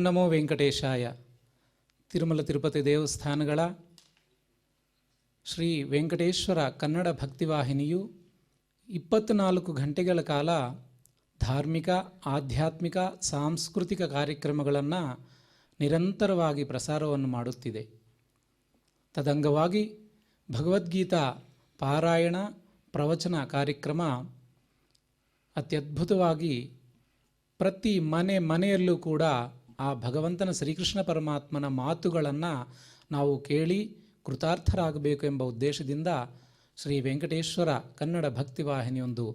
ನಮೋ ವೆಂಕಟೇಶಾಯ. ತಿರುಮಲ ತಿರುಪತಿ ದೇವಸ್ಥಾನಗಳ ಶ್ರೀ ವೆಂಕಟೇಶ್ವರ ಕನ್ನಡ ಭಕ್ತಿವಾಹಿನಿಯು 24 ಗಂಟೆಗಳ ಕಾಲ ಧಾರ್ಮಿಕ, ಆಧ್ಯಾತ್ಮಿಕ, ಸಾಂಸ್ಕೃತಿಕ ಕಾರ್ಯಕ್ರಮಗಳನ್ನು ನಿರಂತರವಾಗಿ ಪ್ರಸಾರವನ್ನು ಮಾಡುತ್ತಿದೆ. ತದಂಗವಾಗಿ ಭಗವದ್ಗೀತಾ ಪಾರಾಯಣ ಪ್ರವಚನ ಕಾರ್ಯಕ್ರಮ ಅತ್ಯದ್ಭುತವಾಗಿ ಪ್ರತಿ ಮನೆಯಲ್ಲೂ ಕೂಡ ಆ ಭಗವಂತನ ಶ್ರೀಕೃಷ್ಣ ಪರಮಾತ್ಮನ ಮಾತುಗಳನ್ನು ನಾವು ಕೇಳಿ ಕೃತಾರ್ಥರಾಗಬೇಕು ಎಂಬ ಉದ್ದೇಶದಿಂದ ಶ್ರೀ ವೆಂಕಟೇಶ್ವರ ಕನ್ನಡ ಭಕ್ತಿವಾಹಿನಿಯೊಂದು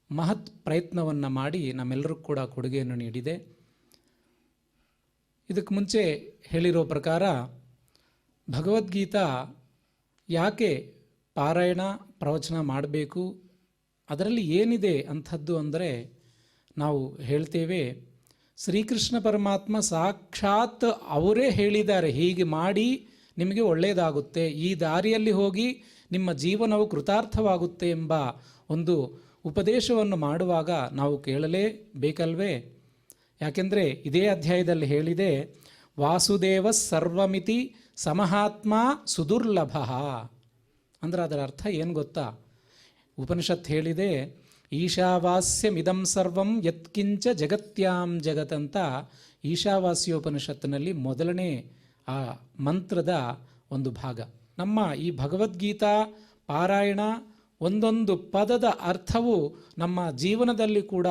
ಮಹತ್ ಪ್ರಯತ್ನವನ್ನು ಮಾಡಿ ನಮ್ಮೆಲ್ಲರಿಗೂ ಕೂಡ ಕೊಡುಗೆಯನ್ನು ನೀಡಿದೆ. ಇದಕ್ಕೆ ಮುಂಚೆ ಹೇಳಿರೋ ಪ್ರಕಾರ ಭಗವದ್ಗೀತಾ ಯಾಕೆ ಪಾರಾಯಣ ಪ್ರವಚನ ಮಾಡಬೇಕು, ಅದರಲ್ಲಿ ಏನಿದೆ ಅಂಥದ್ದು ಅಂದರೆ ನಾವು ಹೇಳ್ತೇವೆ, ಶ್ರೀಕೃಷ್ಣ ಪರಮಾತ್ಮ ಸಾಕ್ಷಾತ್ ಅವರೇ ಹೇಳಿದ್ದಾರೆ, ಹೀಗೆ ಮಾಡಿ ನಿಮಗೆ ಒಳ್ಳೆಯದಾಗುತ್ತೆ, ಈ ದಾರಿಯಲ್ಲಿ ಹೋಗಿ ನಿಮ್ಮ ಜೀವನವು ಕೃತಾರ್ಥವಾಗುತ್ತೆ ಎಂಬ ಒಂದು ಉಪದೇಶವನ್ನು ಮಾಡುವಾಗ ನಾವು ಕೇಳಲೇಬೇಕಲ್ವೇ? ಯಾಕೆಂದರೆ ಇದೇ ಅಧ್ಯಾಯದಲ್ಲಿ ಹೇಳಿದೆ, ವಾಸುದೇವ ಸರ್ವಮಿತಿ ಸಮಹಾತ್ಮ ಸುದುರ್ಲಭ. ಅಂದರೆ ಅದರ ಅರ್ಥ ಏನು ಗೊತ್ತಾ? ಉಪನಿಷತ್ ಹೇಳಿದೆ, ಈಶಾವಾಸ್ಯಮಿದಂ ಸರ್ವಂ ಯತ್ಕಿಂಚ ಜಗತ್ಯಾಂ ಜಗತ್ ಅಂತ ಈಶಾವಾಸ್ಯೋಪನಿಷತ್ತಿನಲ್ಲಿ ಮೊದಲನೇ ಆ ಮಂತ್ರದ ಒಂದು ಭಾಗ. ನಮ್ಮ ಈ ಭಗವದ್ಗೀತಾ ಪಾರಾಯಣ ಒಂದೊಂದು ಪದದ ಅರ್ಥವು ನಮ್ಮ ಜೀವನದಲ್ಲಿ ಕೂಡ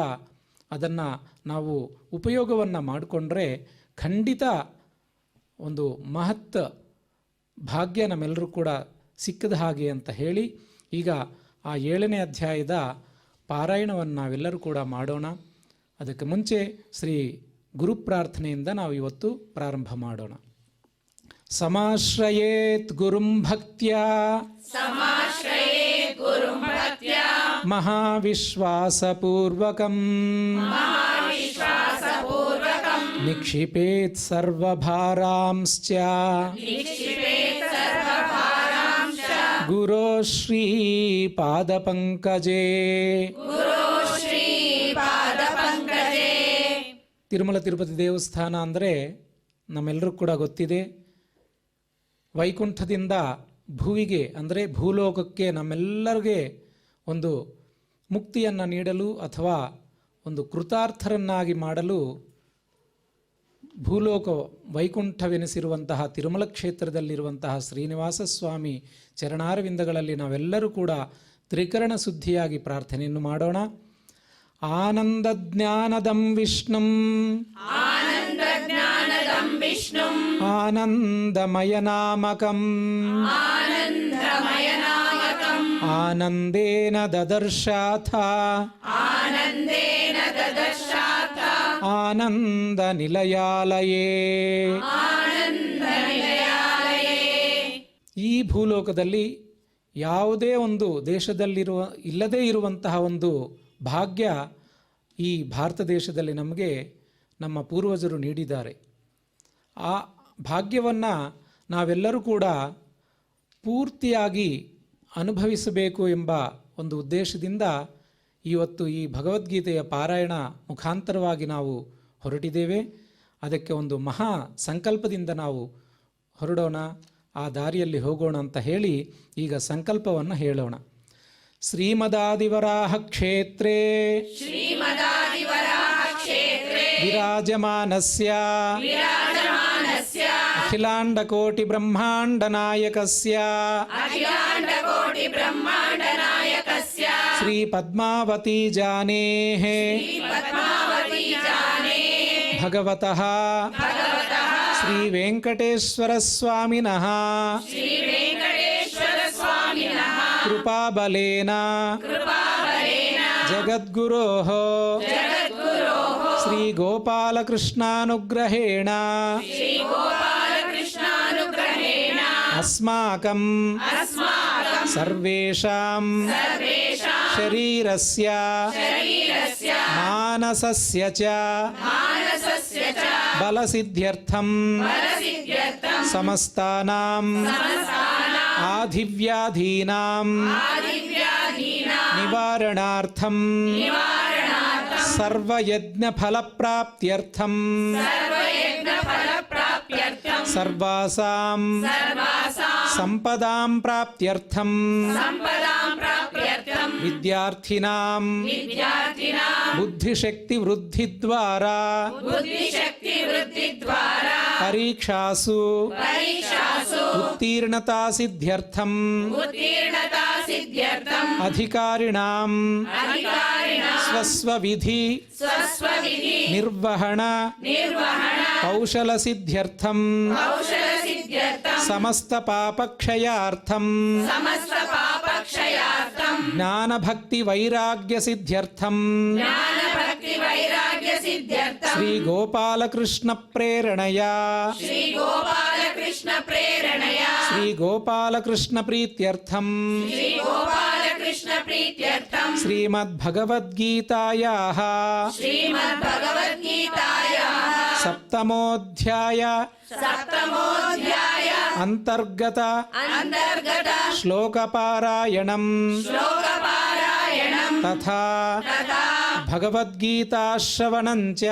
ಅದನ್ನು ನಾವು ಉಪಯೋಗವನ್ನು ಮಾಡಿಕೊಂಡ್ರೆ ಖಂಡಿತ ಒಂದು ಮಹತ್ ಭಾಗ್ಯ ನಮ್ಮೆಲ್ಲರೂ ಕೂಡ ಸಿಕ್ಕದ ಹಾಗೆ ಅಂತ ಹೇಳಿ, ಈಗ ಆ 7ನೇ ಅಧ್ಯಾಯದ ಪಾರಾಯಣವನ್ನು ನಾವೆಲ್ಲರೂ ಕೂಡ ಮಾಡೋಣ. ಅದಕ್ಕೆ ಮುಂಚೆ ಶ್ರೀ ಗುರು ಪ್ರಾರ್ಥನೆಯಿಂದ ನಾವು ಇವತ್ತು ಪ್ರಾರಂಭ ಮಾಡೋಣ. ಸಮಾಶ್ರಯೇತ್ ಗುರುಂ ಭಕ್ತ್ಯಾ ಮಹಾವಿಶ್ವಾಸಪೂರ್ವಕಂ ನಿಕ್ಷಿಪೇತ್ ಸರ್ವಭಾರಾಂಶ್ಚ ಗುರೋ ಶ್ರೀ ಪಾದಪಂಕಜೇ. ತಿರುಮಲ ತಿರುಪತಿ ದೇವಸ್ಥಾನ ಅಂದರೆ ನಮ್ಮೆಲ್ಲರೂ ಕೂಡ ಗೊತ್ತಿದೆ, ವೈಕುಂಠದಿಂದ ಭುವಿಗೆ ಅಂದರೆ ಭೂಲೋಕಕ್ಕೆ ನಮ್ಮೆಲ್ಲರಿಗೆ ಒಂದು ಮುಕ್ತಿಯನ್ನು ನೀಡಲು ಅಥವಾ ಒಂದು ಕೃತಾರ್ಥರನ್ನಾಗಿ ಮಾಡಲು ಭೂಲೋಕ ವೈಕುಂಠವೆನಿಸಿರುವಂತಹ ತಿರುಮಲ ಕ್ಷೇತ್ರದಲ್ಲಿರುವಂತಹ ಶ್ರೀನಿವಾಸ ಸ್ವಾಮಿ ಚರಣಾರವಿಂದಗಳಲ್ಲಿ ನಾವೆಲ್ಲರೂ ಕೂಡ ತ್ರಿಕರಣ ಶುದ್ಧಿಯಾಗಿ ಪ್ರಾರ್ಥನೆಯನ್ನು ಮಾಡೋಣ. ಆನಂದ ಜ್ಞಾನದಂ ವಿಷ್ಣುಂ ಆನಂದಮಯ ನಾಮಕಂ ಆನಂದೇನ ದದರ್ಶಾಥ ಆನಂದ ನಿಲಯಾಲಯೇ. ಈ ಭೂಲೋಕದಲ್ಲಿ ಯಾವುದೇ ಒಂದು ಇಲ್ಲದೇ ಇರುವಂತಹ ಒಂದು ಭಾಗ್ಯ ಈ ಭಾರತ ದೇಶದಲ್ಲಿ ನಮಗೆ ನಮ್ಮ ಪೂರ್ವಜರು ನೀಡಿದ್ದಾರೆ. ಆ ಭಾಗ್ಯವನ್ನು ನಾವೆಲ್ಲರೂ ಕೂಡ ಪೂರ್ತಿಯಾಗಿ ಅನುಭವಿಸಬೇಕು ಎಂಬ ಒಂದು ಉದ್ದೇಶದಿಂದ ಇವತ್ತು ಈ ಭಗವದ್ಗೀತೆಯ ಪಾರಾಯಣ ಮುಖಾಂತರವಾಗಿ ನಾವು ಹೊರಟಿದ್ದೇವೆ. ಅದಕ್ಕೆ ಒಂದು ಮಹಾ ಸಂಕಲ್ಪದಿಂದ ನಾವು ಹೊರಡೋಣ, ಆ ದಾರಿಯಲ್ಲಿ ಹೋಗೋಣ ಅಂತ ಹೇಳಿ ಈಗ ಸಂಕಲ್ಪವನ್ನು ಹೇಳೋಣ. ಶ್ರೀಮದಾದಿವರಾಹ ಕ್ಷೇತ್ರೇ ವಿರಾಜಮಾನಸ್ಯ ಅಖಿಲಾಂಡಕೋಟಿ ಬ್ರಹ್ಮಾಂಡ ನಾಯಕಸ್ಯ ಶ್ರೀ ಪದ್ಮಾವತಿ ಜಾನೇಃ ಭಗವತಃ ಶ್ರೀ ವೆಂಕಟೇಶ್ವರ ಸ್ವಾಮಿನಃ ಕೃಪಾಬಲೇನ ಜಗದ್ಗುರೋಃ ಶ್ರೀ ಗೋಪಾಲಕೃಷ್ಣಾನುಗ್ರಹೇಣ ಅಸ್ಮಾಕಂ ಸರ್ವೇಷಾಂ ಶರೀರಸ್ಯ ಮಾನಸಸ್ಯ ಚ ಬಲಸಿದ್ಧ್ಯರ್ಥಂ ಸಮಸ್ತಾನಾಂ ಆಧಿವ್ಯಾಧೀನಾಂ ನಿವಾರಣಾರ್ಥಂ ಸರ್ವಯಜ್ಞ ಫಲಪ್ರಾಪ್ತ್ಯರ್ಥಂ ಸರ್ವಾಸಾಂ ಸಂಪದಾಂ ಪ್ರಾಪ್ತ್ಯರ್ಥಂ ವಿದ್ಯಾರ್ಥಿನಾಂ ಬುದ್ಧಿಶಕ್ತಿ ವೃದ್ಧಿದ್ವಾರಾ ಪರೀಕ್ಷಾಸು ಉತ್ತೀರ್ಣತಾ ಸಿದ್ಧ್ಯರ್ಥಂ ಅಧಿಕಾರಿಣಾಂ ಸ್ವಸ್ವವಿಧಿ ನಿರ್ವಹಣ ಕೌಶಲ ಸಿದ್ಧ್ಯರ್ಥಂ ಸಮಸ್ತ ಪಾಪಕ್ಷಯಾರ್ಥಂ ಜ್ಞಾನ ಭಕ್ತಿ ವೈರಾಗ್ಯ ಸಿದ್ಧ್ಯರ್ಥಂ ಶ್ರೀ ಗೋಪಾಲಕೃಷ್ಣ ಪ್ರೇರಣೆಯ ಶ್ರೀ ಗೋಪಾಲಕೃಷ್ಣ ಪ್ರೀತ್ಯರ್ಥಂ ಶ್ರೀಮದ್ಭಗವದ್ಗೀತಾಯಾಃ ಸಪ್ತಮೋಧ್ಯಾಯ ಅಂತರ್ಗತ ಶ್ಲೋಕಪಾರಾಯಣಂ ತಥಾ ಭಗವದ್ಗೀತಾಶ್ರವಣಂಚ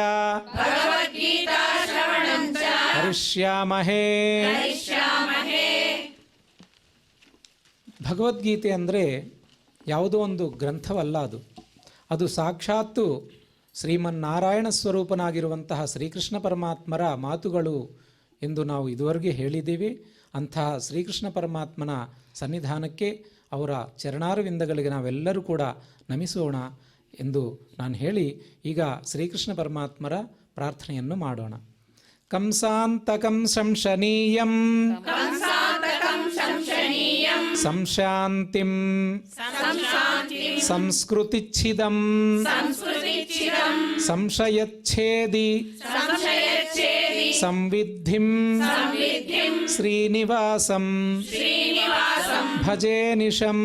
ಕರಿಷ್ಯಾಮಹೇ. ಭಗವದ್ಗೀತೆ ಅಂದರೆ ಯಾವುದೋ ಒಂದು ಗ್ರಂಥವಲ್ಲ, ಅದು ಸಾಕ್ಷಾತ್ತು ಶ್ರೀಮನ್ನಾರಾಯಣ ಸ್ವರೂಪನಾಗಿರುವಂತಹ ಶ್ರೀಕೃಷ್ಣ ಪರಮಾತ್ಮರ ಮಾತುಗಳು ಎಂದು ನಾವು ಇದುವರೆಗೆ ಹೇಳಿದ್ದೀವಿ. ಅಂತಹ ಶ್ರೀಕೃಷ್ಣ ಪರಮಾತ್ಮನ ಸನ್ನಿಧಾನಕ್ಕೆ, ಅವರ ಚರಣಾರವಿಂದಗಳಿಗೆ ನಾವೆಲ್ಲರೂ ಕೂಡ ನಮಿಸೋಣ ಎಂದು ನಾನು ಹೇಳಿ, ಈಗ ಶ್ರೀಕೃಷ್ಣ ಪರಮಾತ್ಮರ ಪ್ರಾರ್ಥನೆಯನ್ನು ಮಾಡೋಣ. ಕಂಸಾಂತಕಂ ಶಂಶನೀಯಂ ಸಂಶಾಂತಿಂ ಸಂಸ್ಕೃತಿಚ್ಛಿದಂ ಸಂಶಯಚ್ಛೇದಿ ಸಂವಿದ್ಧಿಂ ಶ್ರೀನಿವಾಸಂ ಭಜೇ ನಿಶಂ.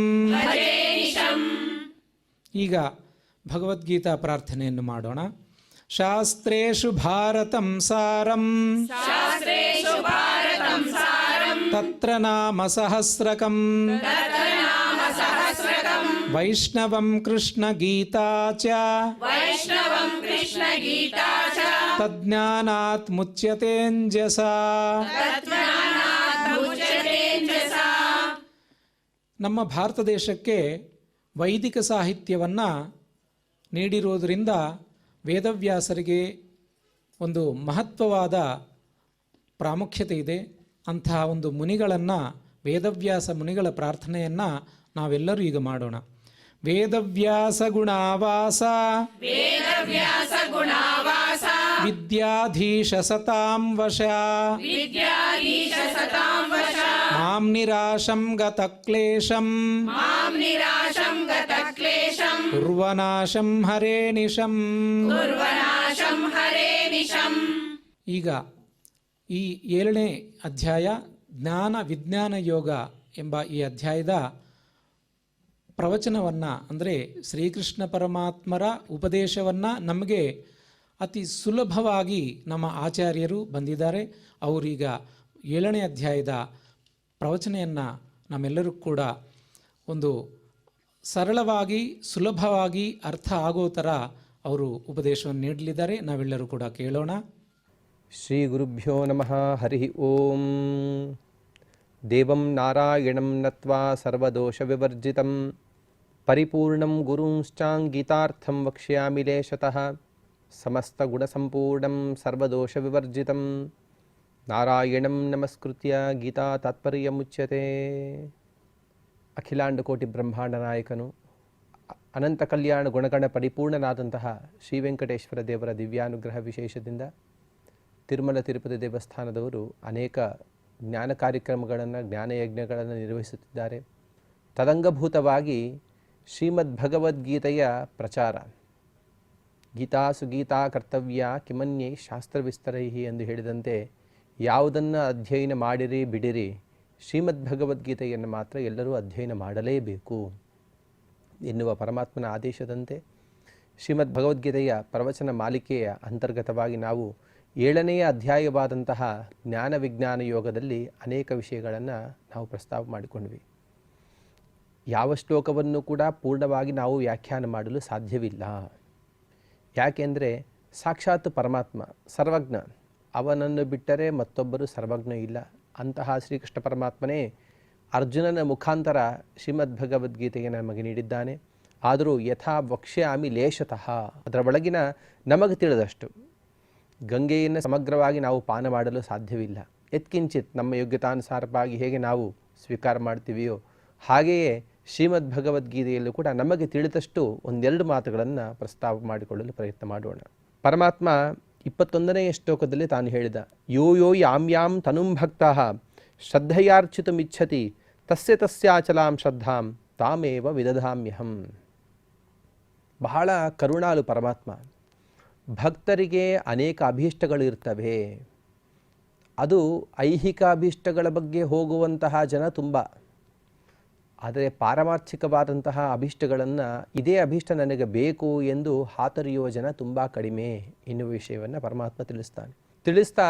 ಈಗ ಭಗವದ್ಗೀತಾ ಪ್ರಾರ್ಥನೆಯನ್ನು ಮಾಡೋಣ. ಶಾಸ್ತ್ರೇಷು ಭಾರತಂ ಸಾರಂ ತತ್ರ ನಾಮ ಸಹಸ್ರಕಂ ವೈಷ್ಣವಂ ಕೃಷ್ಣ ಗೀತಾ ಚ ತಜ್ಞಾನಾತ್ ಮುಚ್ಯತೇಂಜಸಾ. ನಮ್ಮ ಭಾರತ ದೇಶಕ್ಕೆ ವೈದಿಕ ಸಾಹಿತ್ಯವನ್ನು ನೀಡಿರುವುದರಿಂದ ವೇದವ್ಯಾಸರಿಗೆ ಒಂದು ಮಹತ್ವವಾದ ಪ್ರಾಮುಖ್ಯತೆ ಇದೆ. ಅಂತಹ ಒಂದು ಮುನಿಗಳನ್ನು, ವೇದವ್ಯಾಸ ಮುನಿಗಳ ಪ್ರಾರ್ಥನೆಯನ್ನು ನಾವೆಲ್ಲರೂ ಈಗ ಮಾಡೋಣ. ವೇದವ್ಯಾಸ ಗುಣಾವಾಸ ವಿದ್ಯಾಧೀಶ ಸತಾಂ ವಶ ಮಾಂ ನಿರಾಶಂ ಗತ ಕ್ಲೇಶಂ ಕುರ್ವನಾಶಂ ಹರೇ ನಿಶಂ. ಈಗ ಈ 7ನೇ ಅಧ್ಯಾಯ ಜ್ಞಾನ ವಿಜ್ಞಾನ ಯೋಗ ಎಂಬ ಈ ಅಧ್ಯಾಯದ ಪ್ರವಚನವನ್ನು, ಅಂದರೆ ಶ್ರೀಕೃಷ್ಣ ಪರಮಾತ್ಮರ ಉಪದೇಶವನ್ನು ನಮಗೆ ಅತಿ ಸುಲಭವಾಗಿ ನಮ್ಮ ಆಚಾರ್ಯರು ಬಂದಿದ್ದಾರೆ. ಅವರೀಗ 7ನೇ ಅಧ್ಯಾಯದ ಪ್ರವಚನೆಯನ್ನು ನಮ್ಮೆಲ್ಲರೂ ಕೂಡ ಒಂದು ಸರಳವಾಗಿ ಸುಲಭವಾಗಿ ಅರ್ಥ ಆಗೋ ಥರ ಅವರು ಉಪದೇಶವನ್ನು ನೀಡಲಿದ್ದಾರೆ. ನಾವೆಲ್ಲರೂ ಕೂಡ ಕೇಳೋಣ. ಶ್ರೀ ಗುರುಭ್ಯೋ ನಮಃ. ಹರಿ ಓಂ. ದೇವಂ ನಾರಾಯಣಂ ನತ್ವಾ ಸರ್ವದೋಷ ವಿವರ್ಜಿತಂ ಪರಿಪೂರ್ಣಂ ಗುರುಂಶ್ಚಾಂಗೀತಾರ್ಥಂ ವಕ್ಷ್ಯಾಮಿ ಲೇಶತಃ ಸಮಸ್ತ ಗುಣಸಂಪೂರ್ಣಂ ಸರ್ವದೋಷ ವಿವರ್ಜಿತಂ ನಾರಾಯಣಂ ನಮಸ್ಕೃತ್ಯ ಗೀತಾ ತಾತ್ಪರ್ಯಮುಚ್ಯತೆ. ಅಖಿಲಾಂಡ ಕೋಟಿ ಬ್ರಹ್ಮಾಂಡ ನಾಯಕನು, ಅನಂತ ಕಲ್ಯಾಣ ಗುಣಗಣ ಪರಿಪೂರ್ಣನಾದಂತಹ ಶ್ರೀ ವೆಂಕಟೇಶ್ವರ ದೇವರ ದಿವ್ಯಾನುಗ್ರಹ ವಿಶೇಷದಿಂದ ತಿರುಮಲ ತಿರುಪತಿ ದೇವಸ್ಥಾನದವರು ಅನೇಕ ಜ್ಞಾನ ಕಾರ್ಯಕ್ರಮಗಳನ್ನು, ಜ್ಞಾನಯಜ್ಞಗಳನ್ನು ನಿರ್ವಹಿಸುತ್ತಿದ್ದಾರೆ. ತದಂಗಭೂತವಾಗಿ ಶ್ರೀಮದ್ ಭಗವದ್ಗೀತೆಯ ಪ್ರಚಾರ, ಗೀತಾಸು ಗೀತಾ ಕರ್ತವ್ಯ ಕಿಮನ್ಯೈ ಶಾಸ್ತ್ರವಿಸ್ತರೈ ಎಂದು ಹೇಳಿದಂತೆ ಯಾವುದನ್ನು ಅಧ್ಯಯನ ಮಾಡಿರಿ ಬಿಡಿರಿ, ಶ್ರೀಮದ್ ಭಗವದ್ಗೀತೆಯನ್ನು ಮಾತ್ರ ಎಲ್ಲರೂ ಅಧ್ಯಯನ ಮಾಡಲೇಬೇಕು ಎನ್ನುವ ಪರಮಾತ್ಮನ ಆದೇಶದಂತೆ ಶ್ರೀಮದ್ ಭಗವದ್ಗೀತೆಯ ಪ್ರವಚನ ಮಾಲಿಕೆಯ ಅಂತರ್ಗತವಾಗಿ ನಾವು 7ನೆಯ ಅಧ್ಯಾಯವಾದಂತಹ ಜ್ಞಾನ ವಿಜ್ಞಾನ ಯೋಗದಲ್ಲಿ ಅನೇಕ ವಿಷಯಗಳನ್ನು ನಾವು ಪ್ರಸ್ತಾವ ಮಾಡಿಕೊಂಡ್ವಿ. ಯಾವ ಶ್ಲೋಕವನ್ನು ಕೂಡ ಪೂರ್ಣವಾಗಿ ನಾವು ವ್ಯಾಖ್ಯಾನ ಮಾಡಲು ಸಾಧ್ಯವಿಲ್ಲ. ಯಾಕೆಂದರೆ ಸಾಕ್ಷಾತ್ ಪರಮಾತ್ಮ ಸರ್ವಜ್ಞ, ಅವನನ್ನು ಬಿಟ್ಟರೆ ಮತ್ತೊಬ್ಬರು ಸರ್ವಜ್ಞ ಇಲ್ಲ. ಅಂತಹ ಶ್ರೀಕೃಷ್ಣ ಪರಮಾತ್ಮನೇ ಅರ್ಜುನನ ಮುಖಾಂತರ ಶ್ರೀಮದ್ ಭಗವದ್ಗೀತೆಗೆ ನಮಗೆ ನೀಡಿದ್ದಾನೆ. ಆದರೂ ಯಥಾ ವಕ್ಷ್ಯಾಮಿ ಲೇಷತಃ, ಅದರ ಒಳಗಿನ ನಮಗೆ ತಿಳಿದಷ್ಟು ಗಂಗೆಯನ್ನು ಸಮಗ್ರವಾಗಿ ನಾವು ಪಾನ ಮಾಡಲು ಸಾಧ್ಯವಿಲ್ಲ. ಯತ್ಕಿಂಚಿತ್ ನಮ್ಮ ಯೋಗ್ಯತಾನುಸಾರವಾಗಿ ಹೇಗೆ ನಾವು ಸ್ವೀಕಾರ ಮಾಡ್ತೀವಿಯೋ ಹಾಗೆಯೇ ಶ್ರೀಮದ್ ಭಗವದ್ಗೀತೆಯಲ್ಲೂ ಕೂಡ ನಮಗೆ ತಿಳಿದಷ್ಟು ಒಂದೆರಡು ಮಾತುಗಳನ್ನು ಪ್ರಸ್ತಾವ ಮಾಡಿಕೊಳ್ಳಲು ಪ್ರಯತ್ನ ಮಾಡೋಣ. ಪರಮಾತ್ಮ 21ನೇ ಶ್ಲೋಕದಲ್ಲಿ ತಾನು ಹೇಳಿದ, ಯೋ ಯೋ ಯಾಂ ಯಾಂ ತನುಂ ಭಕ್ತಃ ಶ್ರದ್ಧೆಯಾರ್ಚಿತುಮಿಚ್ಛತಿ ತಸ್ಯ ತಸ್ಯಾಚಲಾಂ ಶ್ರದ್ಧಾಂ ತಾಮೇವ ವಿದಧಾಮ್ಯಹಂ. ಬಹಳ ಕರುಣಾಳು ಪರಮಾತ್ಮ. ಭಕ್ತರಿಗೆ ಅನೇಕ ಅಭೀಷ್ಟಗಳು ಇರ್ತವೆ. ಅದು ಐಹಿಕ ಅಭೀಷ್ಟಗಳ ಬಗ್ಗೆ ಹೋಗುವಂತಹ ಜನ ತುಂಬ. ಆದರೆ ಪಾರಮಾರ್ಥಿಕವಾದಂತಹ ಅಭೀಷ್ಟಗಳನ್ನು ಇದೇ ಅಭೀಷ್ಟ ನನಗೆ ಬೇಕು ಎಂದು ಹಾತೊರೆಯುವ ಜನ ತುಂಬ ಕಡಿಮೆ ಎನ್ನುವ ವಿಷಯವನ್ನು ಪರಮಾತ್ಮ ತಿಳಿಸ್ತಾ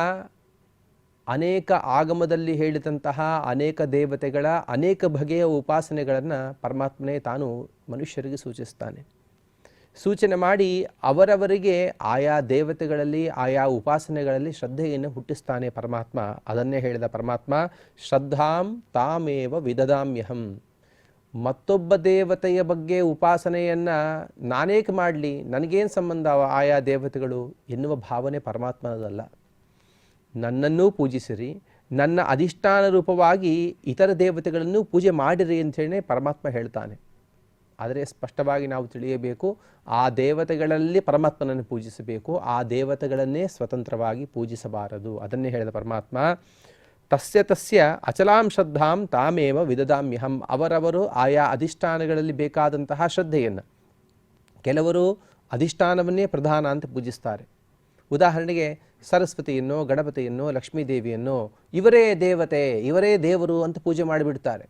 ಅನೇಕ ಆಗಮದಲ್ಲಿ ಹೇಳಿದಂತಹ ಅನೇಕ ದೇವತೆಗಳ ಅನೇಕ ಬಗೆಯ ಉಪಾಸನೆಗಳನ್ನು ಪರಮಾತ್ಮನೇ ತಾನು ಮನುಷ್ಯರಿಗೆ ಸೂಚಿಸ್ತಾನೆ. ಸೂಚನೆ ಮಾಡಿ ಅವರವರಿಗೆ ಆಯಾ ದೇವತೆಗಳಲ್ಲಿ ಆಯಾ ಉಪಾಸನೆಗಳಲ್ಲಿ ಶ್ರದ್ಧೆಯನ್ನು ಹುಟ್ಟಿಸ್ತಾನೆ ಪರಮಾತ್ಮ. ಅದನ್ನೇ ಹೇಳಿದ ಪರಮಾತ್ಮ, ಶ್ರದ್ಧಾಂ ತಾಮೇವ ವಿದಧಾಮ್ಯಹಂ. ಮತ್ತೊಬ್ಬ ದೇವತೆಯ ಬಗ್ಗೆ ಉಪಾಸನೆಯನ್ನು ನಾನೇಕೆ ಮಾಡಲಿ, ನನಗೇನು ಸಂಬಂಧ ಆಯಾ ದೇವತೆಗಳು ಎನ್ನುವ ಭಾವನೆ ಪರಮಾತ್ಮನದಲ್ಲ. ನನ್ನನ್ನೂ ಪೂಜಿಸಿರಿ, ನನ್ನ ಅಧಿಷ್ಠಾನ ರೂಪವಾಗಿ ಇತರ ದೇವತೆಗಳನ್ನು ಪೂಜೆ ಮಾಡಿರಿ ಅಂಥೇಳಿ ಪರಮಾತ್ಮ ಹೇಳ್ತಾನೆ. ಆದರೆ ಸ್ಪಷ್ಟವಾಗಿ ನಾವು ತಿಳಿಯಬೇಕು, ಆ ದೇವತೆಗಳಲ್ಲಿ ಪರಮಾತ್ಮನನ್ನು ಪೂಜಿಸಬೇಕು, ಆ ದೇವತೆಗಳನ್ನೇ ಸ್ವತಂತ್ರವಾಗಿ ಪೂಜಿಸಬಾರದು. ಅದನ್ನೇ ಹೇಳಿದ ಪರಮಾತ್ಮ, ತಸ್ಯ ತಸ್ಯ ಅಚಲಾಂ ಶ್ರದ್ಧಾಂ ತಾಮೇವ ವಿದಧಾಮ್ಯಹಂ. ಅವರವರು ಆಯಾ ಅಧಿಷ್ಠಾನಗಳಲ್ಲಿ ಬೇಕಾದಂತಹ ಶ್ರದ್ಧೆಯನ್ನು, ಕೆಲವರು ಅಧಿಷ್ಠಾನವನ್ನೇ ಪ್ರಧಾನ ಅಂತ ಪೂಜಿಸ್ತಾರೆ. ಉದಾಹರಣೆಗೆ ಸರಸ್ವತಿಯನ್ನು, ಗಣಪತಿಯನ್ನು, ಲಕ್ಷ್ಮೀದೇವಿಯನ್ನು ಇವರೇ ದೇವತೆ, ಇವರೇ ದೇವರು ಅಂತ ಪೂಜೆ ಮಾಡಿಬಿಡ್ತಾರೆ.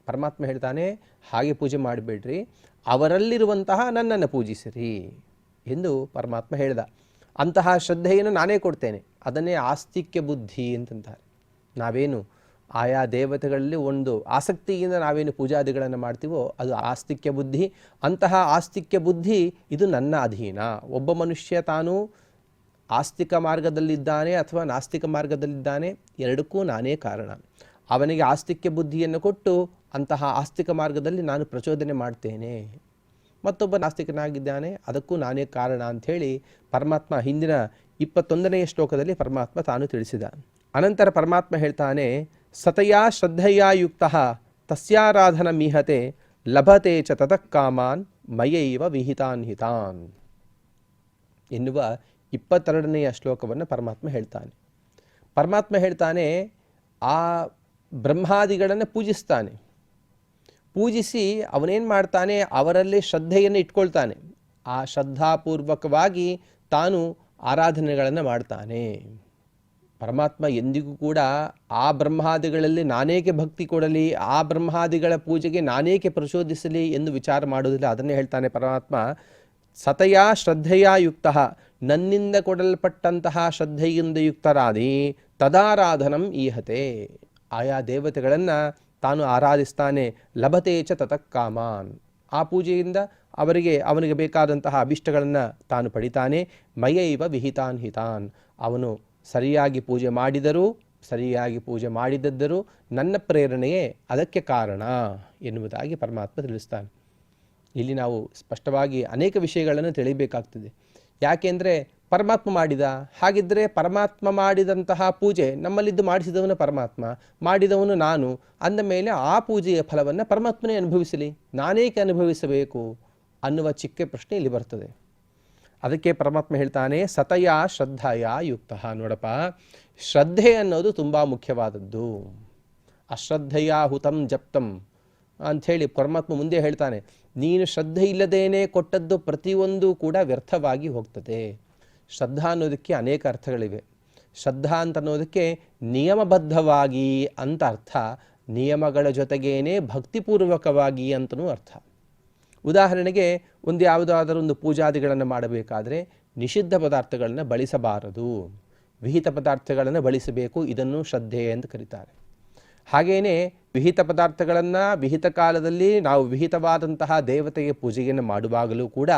ಪರಮಾತ್ಮ ಹೇಳ್ತಾನೆ, ಹಾಗೆ ಪೂಜೆ ಮಾಡಿಬಿಡ್ರಿ, ಅವರಲ್ಲಿರುವಂತಹ ನನ್ನನ್ನು ಪೂಜಿಸಿರಿ ಎಂದು ಪರಮಾತ್ಮ ಹೇಳಿದ. ಅಂತಹ ಶ್ರದ್ಧೆಯನ್ನು ನಾನೇ ಕೊಡ್ತೇನೆ. ಅದನ್ನೇ ಆಸ್ತಿಕ್ಯ ಬುದ್ಧಿ ಅಂತಂತಾರೆ. ನಾವೇನು ಆಯಾ ದೇವತೆಗಳಲ್ಲಿ ಒಂದು ಆಸಕ್ತಿಯಿಂದ ನಾವೇನು ಪೂಜಾದಿಗಳನ್ನು ಮಾಡ್ತೀವೋ ಅದು ಆಸ್ತಿಕ್ಯ ಬುದ್ಧಿ. ಅಂತಹ ಆಸ್ತಿಕ್ಯ ಬುದ್ಧಿ ಇದು ನನ್ನ ಅಧೀನ. ಒಬ್ಬ ಮನುಷ್ಯ ತಾನು ಆಸ್ತಿಕ ಮಾರ್ಗದಲ್ಲಿದ್ದಾನೆ ಅಥವಾ ನಾಸ್ತಿಕ ಮಾರ್ಗದಲ್ಲಿದ್ದಾನೆ, ಎರಡಕ್ಕೂ ನಾನೇ ಕಾರಣ. ಅವನಿಗೆ ಆಸ್ತಿಕ್ಯ ಬುದ್ಧಿಯನ್ನು ಕೊಟ್ಟು ಅಂತಹ ಆಸ್ತಿಕ ಮಾರ್ಗದಲ್ಲಿ ನಾನು ಪ್ರಚೋದನೆ ಮಾಡ್ತೇನೆ. ಮತ್ತೊಬ್ಬ ನಾಸ್ತಿಕನಾಗಿದ್ದಾನೆ, ಅದಕ್ಕೂ ನಾನೇ ಕಾರಣ ಅಂಥೇಳಿ ಪರಮಾತ್ಮ ಹಿಂದಿನ 21ನೇ ಶ್ಲೋಕದಲ್ಲಿ ಪರಮಾತ್ಮ ತಾನು ತಿಳಿಸಿದ. ಅನಂತರ ಪರಮಾತ್ಮ ಹೇಳ್ತಾನೆ, ಸತಯಾ ಶ್ರದ್ಧೆಯಾ ಯುಕ್ತಃ ತಸ್ಯಾರಾಧನ ಮೀಹತೆ ಲಭತೆ ಚ ತತಃ ಕಾಮಾನ್ ಮಯೈವ ವಿಹಿತಾನ್ ಹಿತಾನ್ ಎನ್ನುವ 22ನೆಯ ಶ್ಲೋಕವನ್ನು ಪರಮಾತ್ಮ ಹೇಳ್ತಾನೆ. ಪರಮಾತ್ಮ ಹೇಳ್ತಾನೆ, ಆ ಬ್ರಹ್ಮಾದಿಗಳನ್ನು ಪೂಜಿಸ್ತಾನೆ. ಪೂಜಿಸಿ ಅವನೇನು ಮಾಡ್ತಾನೆ, ಅವರಲ್ಲಿ ಶ್ರದ್ಧೆಯನ್ನು ಇಟ್ಕೊಳ್ತಾನೆ. ಆ ಶ್ರದ್ಧಾಪೂರ್ವಕವಾಗಿ ತಾನು ಆರಾಧನೆಗಳನ್ನು ಮಾಡ್ತಾನೆ. ಪರಮಾತ್ಮ ಎಂದಿಗೂ ಕೂಡ ಆ ಬ್ರಹ್ಮಾದಿಗಳಲ್ಲಿ ನಾನೇಕೆ ಭಕ್ತಿ ಕೊಡಲಿ, ಆ ಬ್ರಹ್ಮಾದಿಗಳ ಪೂಜೆಗೆ ನಾನೇಕೆ ಪ್ರಚೋದಿಸಲಿ ಎಂದು ವಿಚಾರ ಮಾಡುವುದಿಲ್ಲ. ಅದನ್ನೇ ಹೇಳ್ತಾನೆ ಪರಮಾತ್ಮ, ಸತಯಾ ಶ್ರದ್ಧೆಯಾ ಯುಕ್ತಃ, ನನ್ನಿಂದ ಕೊಡಲ್ಪಟ್ಟಂತಹ ಶ್ರದ್ಧೆಯಿಂದ ಯುಕ್ತರಾದಿ ತದಾರಾಧನಂ ಈಹತೆ, ಆಯಾ ದೇವತೆಗಳನ್ನು ತಾನು ಆರಾಧಿಸ್ತಾನೆ. ಲಭತೆ ಚ ತತಃ ಕಾಮಾನ್, ಆ ಪೂಜೆಯಿಂದ ಅವನಿಗೆ ಬೇಕಾದಂತಹ ಅಭಿಷ್ಟಗಳನ್ನು ತಾನು ಪಡಿತಾನೆ. ಮಯೈವ ವಿಹಿತಾನ್ ಹಿತಾನ್, ಅವನು ಸರಿಯಾಗಿ ಪೂಜೆ ಮಾಡಿದರೂ ಸರಿಯಾಗಿ ಪೂಜೆ ಮಾಡಿದ್ದರೂ ನನ್ನ ಪ್ರೇರಣೆಯೇ ಅದಕ್ಕೆ ಕಾರಣ ಎನ್ನುವುದಾಗಿ ಪರಮಾತ್ಮ ತಿಳಿಸ್ತಾನೆ. ಇಲ್ಲಿ ನಾವು ಸ್ಪಷ್ಟವಾಗಿ ಅನೇಕ ವಿಷಯಗಳನ್ನು ತಿಳಿಯಬೇಕಾಗ್ತದೆ. ಯಾಕೆಂದರೆ ಪರಮಾತ್ಮ ಮಾಡಿದ, ಹಾಗಿದ್ದರೆ ಪರಮಾತ್ಮ ಮಾಡಿದಂತಹ ಪೂಜೆ ನಮ್ಮಲ್ಲಿದ್ದು ಮಾಡಿಸಿದವನು ಪರಮಾತ್ಮ, ಮಾಡಿದವನು ನಾನು ಅಂದ ಮೇಲೆ ಆ ಪೂಜೆಯ ಫಲವನ್ನು ಪರಮಾತ್ಮನೇ ಅನುಭವಿಸಲಿ, ನಾನೇಕೆ ಅನುಭವಿಸಬೇಕು ಅನ್ನುವ ಚಿಕ್ಕ ಪ್ರಶ್ನೆ ಇಲ್ಲಿ ಬರ್ತದೆ. ಅದಕ್ಕೆ ಪರಮಾತ್ಮ ಹೇಳ್ತಾನೆ, ಸತಯಾ ಶ್ರದ್ಧೆಯ ಯುಕ್ತಃ. ನೋಡಪ್ಪ, ಶ್ರದ್ಧೆ ಅನ್ನೋದು ತುಂಬ ಮುಖ್ಯವಾದದ್ದು. ಅಶ್ರದ್ಧೆಯ ಹುತಂ ಜಪ್ತಂ ಅಂಥೇಳಿ ಪರಮಾತ್ಮ ಮುಂದೆ ಹೇಳ್ತಾನೆ, ನೀನು ಶ್ರದ್ಧೆ ಇಲ್ಲದೇನೆ ಕೊಟ್ಟದ್ದು ಪ್ರತಿಯೊಂದು ಕೂಡ ವ್ಯರ್ಥವಾಗಿ ಹೋಗ್ತದೆ. ಶ್ರದ್ಧಾ ಅನ್ನೋದಕ್ಕೆ ಅನೇಕ ಅರ್ಥಗಳಿವೆ. ಶ್ರದ್ಧಾ ಅಂತ ಅನ್ನೋದಕ್ಕೆ ನಿಯಮಬದ್ಧವಾಗಿ ಅಂತ ಅರ್ಥ, ನಿಯಮಗಳ ಜೊತೆಗೇನೆ ಭಕ್ತಿಪೂರ್ವಕವಾಗಿ ಅಂತನೂ ಅರ್ಥ. ಉದಾಹರಣೆಗೆ ಯಾವುದಾದರೂ ಒಂದು ಪೂಜಾದಿಗಳನ್ನು ಮಾಡಬೇಕಾದರೆ ನಿಷಿದ್ಧ ಪದಾರ್ಥಗಳನ್ನು ಬಳಸಬಾರದು, ವಿಹಿತ ಪದಾರ್ಥಗಳನ್ನು ಬಳಸಬೇಕು. ಇದನ್ನು ಶ್ರದ್ಧೆ ಅಂತ ಕರೀತಾರೆ. ಹಾಗೆಯೇ ವಿಹಿತ ಪದಾರ್ಥಗಳನ್ನು ವಿಹಿತ ಕಾಲದಲ್ಲಿ ನಾವು ವಿಹಿತವಾದಂತಹ ದೇವತೆಗೆ ಪೂಜೆಯನ್ನು ಮಾಡುವಾಗಲೂ ಕೂಡ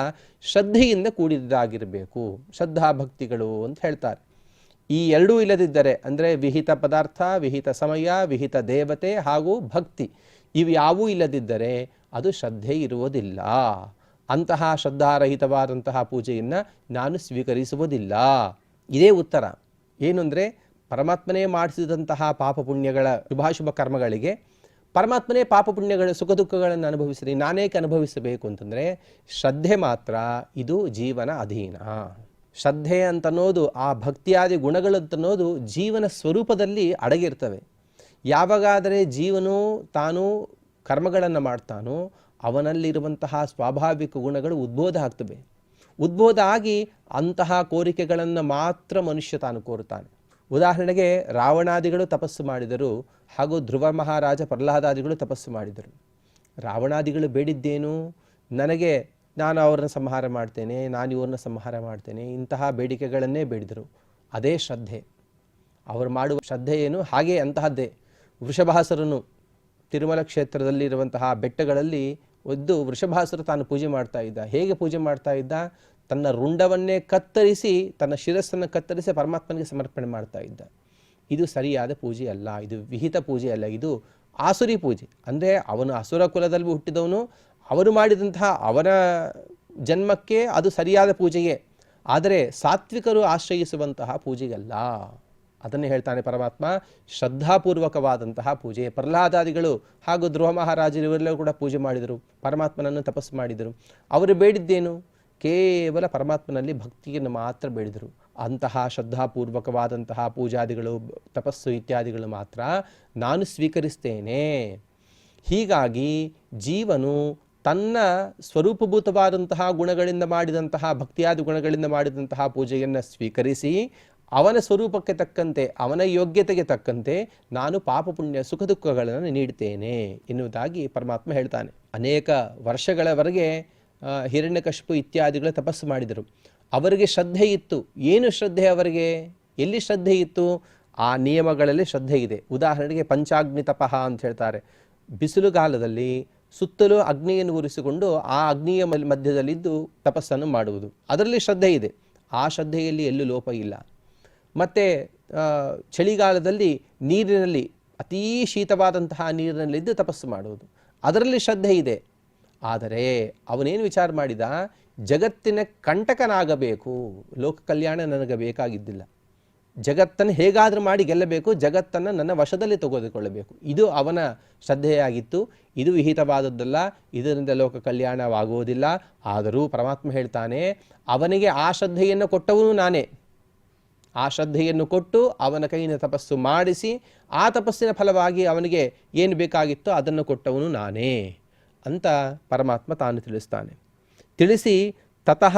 ಶ್ರದ್ಧೆಯಿಂದ ಕೂಡಿದ್ದಾಗಿರಬೇಕು. ಶ್ರದ್ಧಾಭಕ್ತಿಗಳು ಅಂತ ಹೇಳ್ತಾರೆ. ಈ ಎರಡೂ ಇಲ್ಲದಿದ್ದರೆ ಅಂದರೆ ವಿಹಿತ ಪದಾರ್ಥ, ವಿಹಿತ ಸಮಯ, ವಿಹಿತ ದೇವತೆ ಹಾಗೂ ಭಕ್ತಿ ಇವು ಯಾವೂ ಇಲ್ಲದಿದ್ದರೆ ಅದು ಶ್ರದ್ಧೆ ಇರುವುದಿಲ್ಲ. ಅಂತಹ ಶ್ರದ್ಧಾರಹಿತವಾದಂತಹ ಪೂಜೆಯನ್ನು ನಾನು ಸ್ವೀಕರಿಸುವುದಿಲ್ಲ. ಇದೇ ಉತ್ತರ. ಏನು ಅಂದರೆ ಪರಮಾತ್ಮನೇ ಮಾಡಿಸಿದಂತಹ ಪಾಪ ಪುಣ್ಯಗಳ ಶುಭಾಶುಭ ಕರ್ಮಗಳಿಗೆ ಪರಮಾತ್ಮನೇ ಪಾಪ ಪುಣ್ಯಗಳ ಸುಖ ದುಃಖಗಳನ್ನು ಅನುಭವಿಸಿರಿ, ನಾನೇಕೆ ಅನುಭವಿಸಬೇಕು ಅಂತಂದರೆ ಶ್ರದ್ಧೆ ಮಾತ್ರ ಇದು ಜೀವನ ಅಧೀನ. ಶ್ರದ್ಧೆ ಅಂತನ್ನೋದು ಆ ಭಕ್ತಿಯಾದಿ ಗುಣಗಳಂತನ್ನೋದು ಜೀವನ ಸ್ವರೂಪದಲ್ಲಿ ಅಡಗಿರ್ತವೆ. ಯಾವಾಗಾದರೆ ಜೀವನು ತಾನು ಕರ್ಮಗಳನ್ನು ಮಾಡ್ತಾನೋ ಅವನಲ್ಲಿರುವಂತಹ ಸ್ವಾಭಾವಿಕ ಗುಣಗಳು ಉದ್ಬೋಧ ಆಗ್ತವೆ. ಉದ್ಬೋಧ ಆಗಿ ಅಂತಹ ಕೋರಿಕೆಗಳನ್ನು ಮಾತ್ರ ಮನುಷ್ಯ ತಾನು ಕೋರುತ್ತಾನೆ. ಉದಾಹರಣೆಗೆ ರಾವಣಾದಿಗಳು ತಪಸ್ಸು ಮಾಡಿದರು, ಹಾಗೂ ಧ್ರುವ ಮಹಾರಾಜ ಪ್ರಹ್ಲಾದಾದಿಗಳು ತಪಸ್ಸು ಮಾಡಿದರು. ರಾವಣಾದಿಗಳು ಬೇಡಿದ್ದೇನು? ನಾನು ಅವರನ್ನು ಸಂಹಾರ ಮಾಡ್ತೇನೆ, ನಾನು ಇವ್ರನ್ನ ಸಂಹಾರ ಮಾಡ್ತೇನೆ, ಇಂತಹ ಬೇಡಿಕೆಗಳನ್ನೇ ಬೇಡಿದರು. ಅದೇ ಶ್ರದ್ಧೆ. ಅವರು ಮಾಡುವ ಶ್ರದ್ಧೆ ಏನು? ಹಾಗೆ ಅಂತಹದ್ದೇ. ವೃಷಭಾಸುರನು ತಿರುಮಲ ಕ್ಷೇತ್ರದಲ್ಲಿರುವಂತಹ ಬೆಟ್ಟಗಳಲ್ಲಿ ಒದ್ದು ವೃಷಭಾಸುರ ತಾನು ಪೂಜೆ ಮಾಡ್ತಾ ಇದ್ದ. ಹೇಗೆ ಪೂಜೆ ಮಾಡ್ತಾ ಇದ್ದ? ತನ್ನ ರುಂಡವನ್ನೇ ಕತ್ತರಿಸಿ, ತನ್ನ ಶಿರಸ್ಸನ್ನು ಕತ್ತರಿಸಿ ಪರಮಾತ್ಮನಿಗೆ ಸಮರ್ಪಣೆ ಮಾಡ್ತಾ ಇದ್ದ. ಇದು ಸರಿಯಾದ ಪೂಜೆ ಅಲ್ಲ, ಇದು ವಿಹಿತ ಪೂಜೆ ಅಲ್ಲ, ಇದು ಆಸುರಿ ಪೂಜೆ. ಅಂದರೆ ಅವನು ಅಸುರ ಕುಲದಲ್ಲಿ ಹುಟ್ಟಿದವನು, ಅವರು ಮಾಡಿದಂತಹ ಅವನ ಜನ್ಮಕ್ಕೆ ಅದು ಸರಿಯಾದ ಪೂಜೆಯೇ. ಆದರೆ ಸಾತ್ವಿಕರು ಆಶ್ರಯಿಸುವಂತಹ ಪೂಜೆಗಲ್ಲ. ಅದನ್ನೇ ಹೇಳ್ತಾನೆ ಪರಮಾತ್ಮ, ಶ್ರದ್ಧಾಪೂರ್ವಕವಾದಂತಹ ಪೂಜೆ. ಪ್ರಹ್ಲಾದಾದಿಗಳು ಹಾಗೂ ಧ್ರುವ ಮಹಾರಾಜರು ಇವರೆಲ್ಲರೂ ಕೂಡ ಪೂಜೆ ಮಾಡಿದರು, ಪರಮಾತ್ಮನನ್ನು ತಪಸ್ಸು ಮಾಡಿದರು. ಅವರು ಬೇಡಿದ್ದೇನು? ಕೇವಲ ಪರಮಾತ್ಮನಲ್ಲಿ ಭಕ್ತಿಯನ್ನು ಮಾತ್ರ ಬೇಡಿದರು. ಅಂತಹ ಶ್ರದ್ಧಾಪೂರ್ವಕವಾದಂತಹ ಪೂಜಾದಿಗಳು, ತಪಸ್ಸು ಇತ್ಯಾದಿಗಳು ಮಾತ್ರ ನಾನು ಸ್ವೀಕರಿಸ್ತೇನೆ. ಹೀಗಾಗಿ ಜೀವನು ತನ್ನ ಸ್ವರೂಪಭೂತವಾದಂತಹ ಗುಣಗಳಿಂದ ಮಾಡಿದಂತಹ ಭಕ್ತಿಯಾದಿ ಗುಣಗಳಿಂದ ಮಾಡಿದಂತಹ ಪೂಜೆಯನ್ನು ಸ್ವೀಕರಿಸಿ ಅವನ ಸ್ವರೂಪಕ್ಕೆ ತಕ್ಕಂತೆ, ಅವನ ಯೋಗ್ಯತೆಗೆ ತಕ್ಕಂತೆ ನಾನು ಪಾಪ ಪುಣ್ಯ ಸುಖ ದುಃಖಗಳನ್ನು ನೀಡ್ತೇನೆ ಎನ್ನುವುದಾಗಿ ಪರಮಾತ್ಮ ಹೇಳ್ತಾನೆ. ಅನೇಕ ವರ್ಷಗಳವರೆಗೆ ಹಿರಣ್ಯಕಶಿಪು ಇತ್ಯಾದಿಗಳು ತಪಸ್ಸು ಮಾಡಿದರು. ಅವರಿಗೆ ಶ್ರದ್ಧೆ ಇತ್ತು. ಏನು ಶ್ರದ್ಧೆ ಅವರಿಗೆ? ಎಲ್ಲಿ ಶ್ರದ್ಧೆ ಇತ್ತು? ಆ ನಿಯಮಗಳಲ್ಲಿ ಶ್ರದ್ಧೆ ಇದೆ. ಉದಾಹರಣೆಗೆ ಪಂಚಾಗ್ನಿ ತಪಃ ಅಂತ ಹೇಳ್ತಾರೆ. ಬಿಸಿಲುಗಾಲದಲ್ಲಿ ಸುತ್ತಲೂ ಅಗ್ನಿಯನ್ನು ಉರಿಸಿಕೊಂಡು ಆ ಅಗ್ನಿಯ ಮಧ್ಯದಲ್ಲಿದ್ದು ತಪಸ್ಸನ್ನು ಮಾಡುವುದು, ಅದರಲ್ಲಿ ಶ್ರದ್ಧೆ ಇದೆ. ಆ ಶ್ರದ್ಧೆಯಲ್ಲಿ ಎಲ್ಲೂ ಲೋಪ ಇಲ್ಲ. ಮತ್ತು ಚಳಿಗಾಲದಲ್ಲಿ ನೀರಿನಲ್ಲಿ, ಅತೀ ಶೀತವಾದಂತಹ ನೀರಿನಲ್ಲಿದ್ದು ತಪಸ್ಸು ಮಾಡುವುದು, ಅದರಲ್ಲಿ ಶ್ರದ್ಧೆ ಇದೆ. ಆದರೆ ಅವನೇನು ವಿಚಾರ ಮಾಡಿದ? ಜಗತ್ತಿನ ಕಂಟಕನಾಗಬೇಕು, ಲೋಕ ಕಲ್ಯಾಣ ನನಗೆ ಬೇಕಾಗಿದ್ದಿಲ್ಲ, ಜಗತ್ತನ್ನು ಹೇಗಾದರೂ ಮಾಡಿ ಗೆಲ್ಲಬೇಕು, ಜಗತ್ತನ್ನು ನನ್ನ ವಶದಲ್ಲಿ ತೆಗೆದುಕೊಳ್ಳಬೇಕು, ಇದು ಅವನ ಶ್ರದ್ಧೆಯಾಗಿತ್ತು. ಇದು ವಿಹಿತವಾದದ್ದಲ್ಲ, ಇದರಿಂದ ಲೋಕ ಕಲ್ಯಾಣವಾಗುವುದಿಲ್ಲ. ಆದರೂ ಪರಮಾತ್ಮ ಹೇಳ್ತಾನೆ, ಅವನಿಗೆ ಆ ಶ್ರದ್ಧೆಯನ್ನು ಕೊಟ್ಟವನು ನಾನೇ. ಆ ಶ್ರದ್ಧೆಯನ್ನು ಕೊಟ್ಟು ಅವನ ಕೈಯಿಂದ ತಪಸ್ಸು ಮಾಡಿಸಿ ಆ ತಪಸ್ಸಿನ ಫಲವಾಗಿ ಅವನಿಗೆ ಏನು ಬೇಕಾಗಿತ್ತೋ ಅದನ್ನು ಕೊಟ್ಟವನು ನಾನೇ ಅಂತ ಪರಮಾತ್ಮ ತಾನು ತಿಳಿಸ್ತಾನೆ. ತಿಳಿಸಿ ತತಃ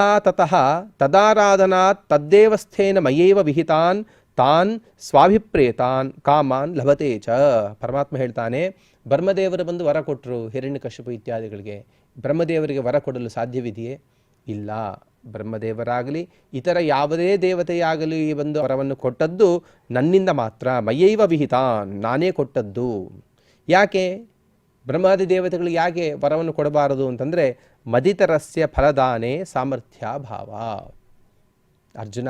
ತದಾರಾಧನಾತ್ ತದ್ದೇವಸ್ಥೇನ ಮಯೇವ ವಿಹಿತಾನ್ ತಾನ್ ಸ್ವಾಭಿಪ್ರೇತಾನ್ ಕಾಮಾನ್ ಲಭತೆ ಚ. ಪರಮಾತ್ಮ ಹೇಳ್ತಾನೆ, ಬ್ರಹ್ಮದೇವರು ಬಂದು ವರ ಕೊಟ್ಟರು ಹಿರಣ್ಯಕಶಿಪು ಇತ್ಯಾದಿಗಳಿಗೆ. ಬ್ರಹ್ಮದೇವರಿಗೆ ವರ ಕೊಡಲು ಸಾಧ್ಯವಿದೆಯೇ? ಇಲ್ಲ. ಬ್ರಹ್ಮದೇವರಾಗಲಿ ಇತರ ಯಾವುದೇ ದೇವತೆಯಾಗಲಿ ಈ ಒಂದು ವರವನ್ನು ಕೊಟ್ಟದ್ದು ನನ್ನಿಂದ ಮಾತ್ರ. ಮಯೈವ ವಿಹಿತಾನ್, ನಾನೇ ಕೊಟ್ಟದ್ದು. ಯಾಕೆ ಬ್ರಹ್ಮಾದಿ ದೇವತೆಗಳಿಗೆ ಯಾಕೆ ವರವನ್ನು ಕೊಡಬಾರದು ಅಂತಂದರೆ, ಮದಿತರಸ್ಯ ಫಲದಾನೆ ಸಾಮರ್ಥ್ಯ ಭಾವ. ಅರ್ಜುನ,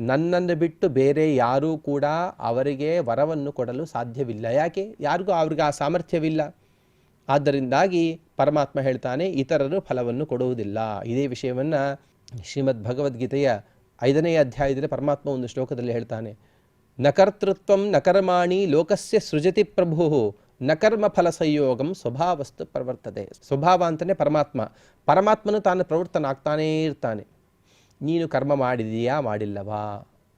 ನನ್ನನ್ನು ಬಿಟ್ಟು ಬೇರೆ ಯಾರೂ ಕೂಡ ಅವರಿಗೆ ವರವನ್ನು ಕೊಡಲು ಸಾಧ್ಯವಿಲ್ಲ. ಯಾಕೆ? ಯಾರಿಗೂ ಅವ್ರಿಗೆ ಆ ಸಾಮರ್ಥ್ಯವಿಲ್ಲ. ಆದ್ದರಿಂದಾಗಿ ಪರಮಾತ್ಮ ಹೇಳ್ತಾನೆ, ಇತರರು ಫಲವನ್ನು ಕೊಡುವುದಿಲ್ಲ. ಇದೇ ವಿಷಯವನ್ನು ಶ್ರೀಮದ್ ಭಗವದ್ಗೀತೆಯ 5ನೇ ಅಧ್ಯಾಯದಲ್ಲಿ ಪರಮಾತ್ಮ ಒಂದು ಶ್ಲೋಕದಲ್ಲಿ ಹೇಳ್ತಾನೆ, ನ ಕರ್ತೃತ್ವಂ ನ ಕರ್ಮಾಣಿ ಲೋಕಸ್ಯ ಸೃಜತಿ ಪ್ರಭು ನ ಕರ್ಮ ಫಲ ಸಂಯೋಗಂ ಸ್ವಭಾವಸ್ತು ಪ್ರವರ್ತದೆ. ಸ್ವಭಾವ ಅಂತಲೇ ಪರಮಾತ್ಮನು ತಾನು ಪ್ರವರ್ತನಾಗ್ತಾನೇ ಇರ್ತಾನೆ. ನೀನು ಕರ್ಮ ಮಾಡಿದೀಯಾ ಮಾಡಿಲ್ಲವಾ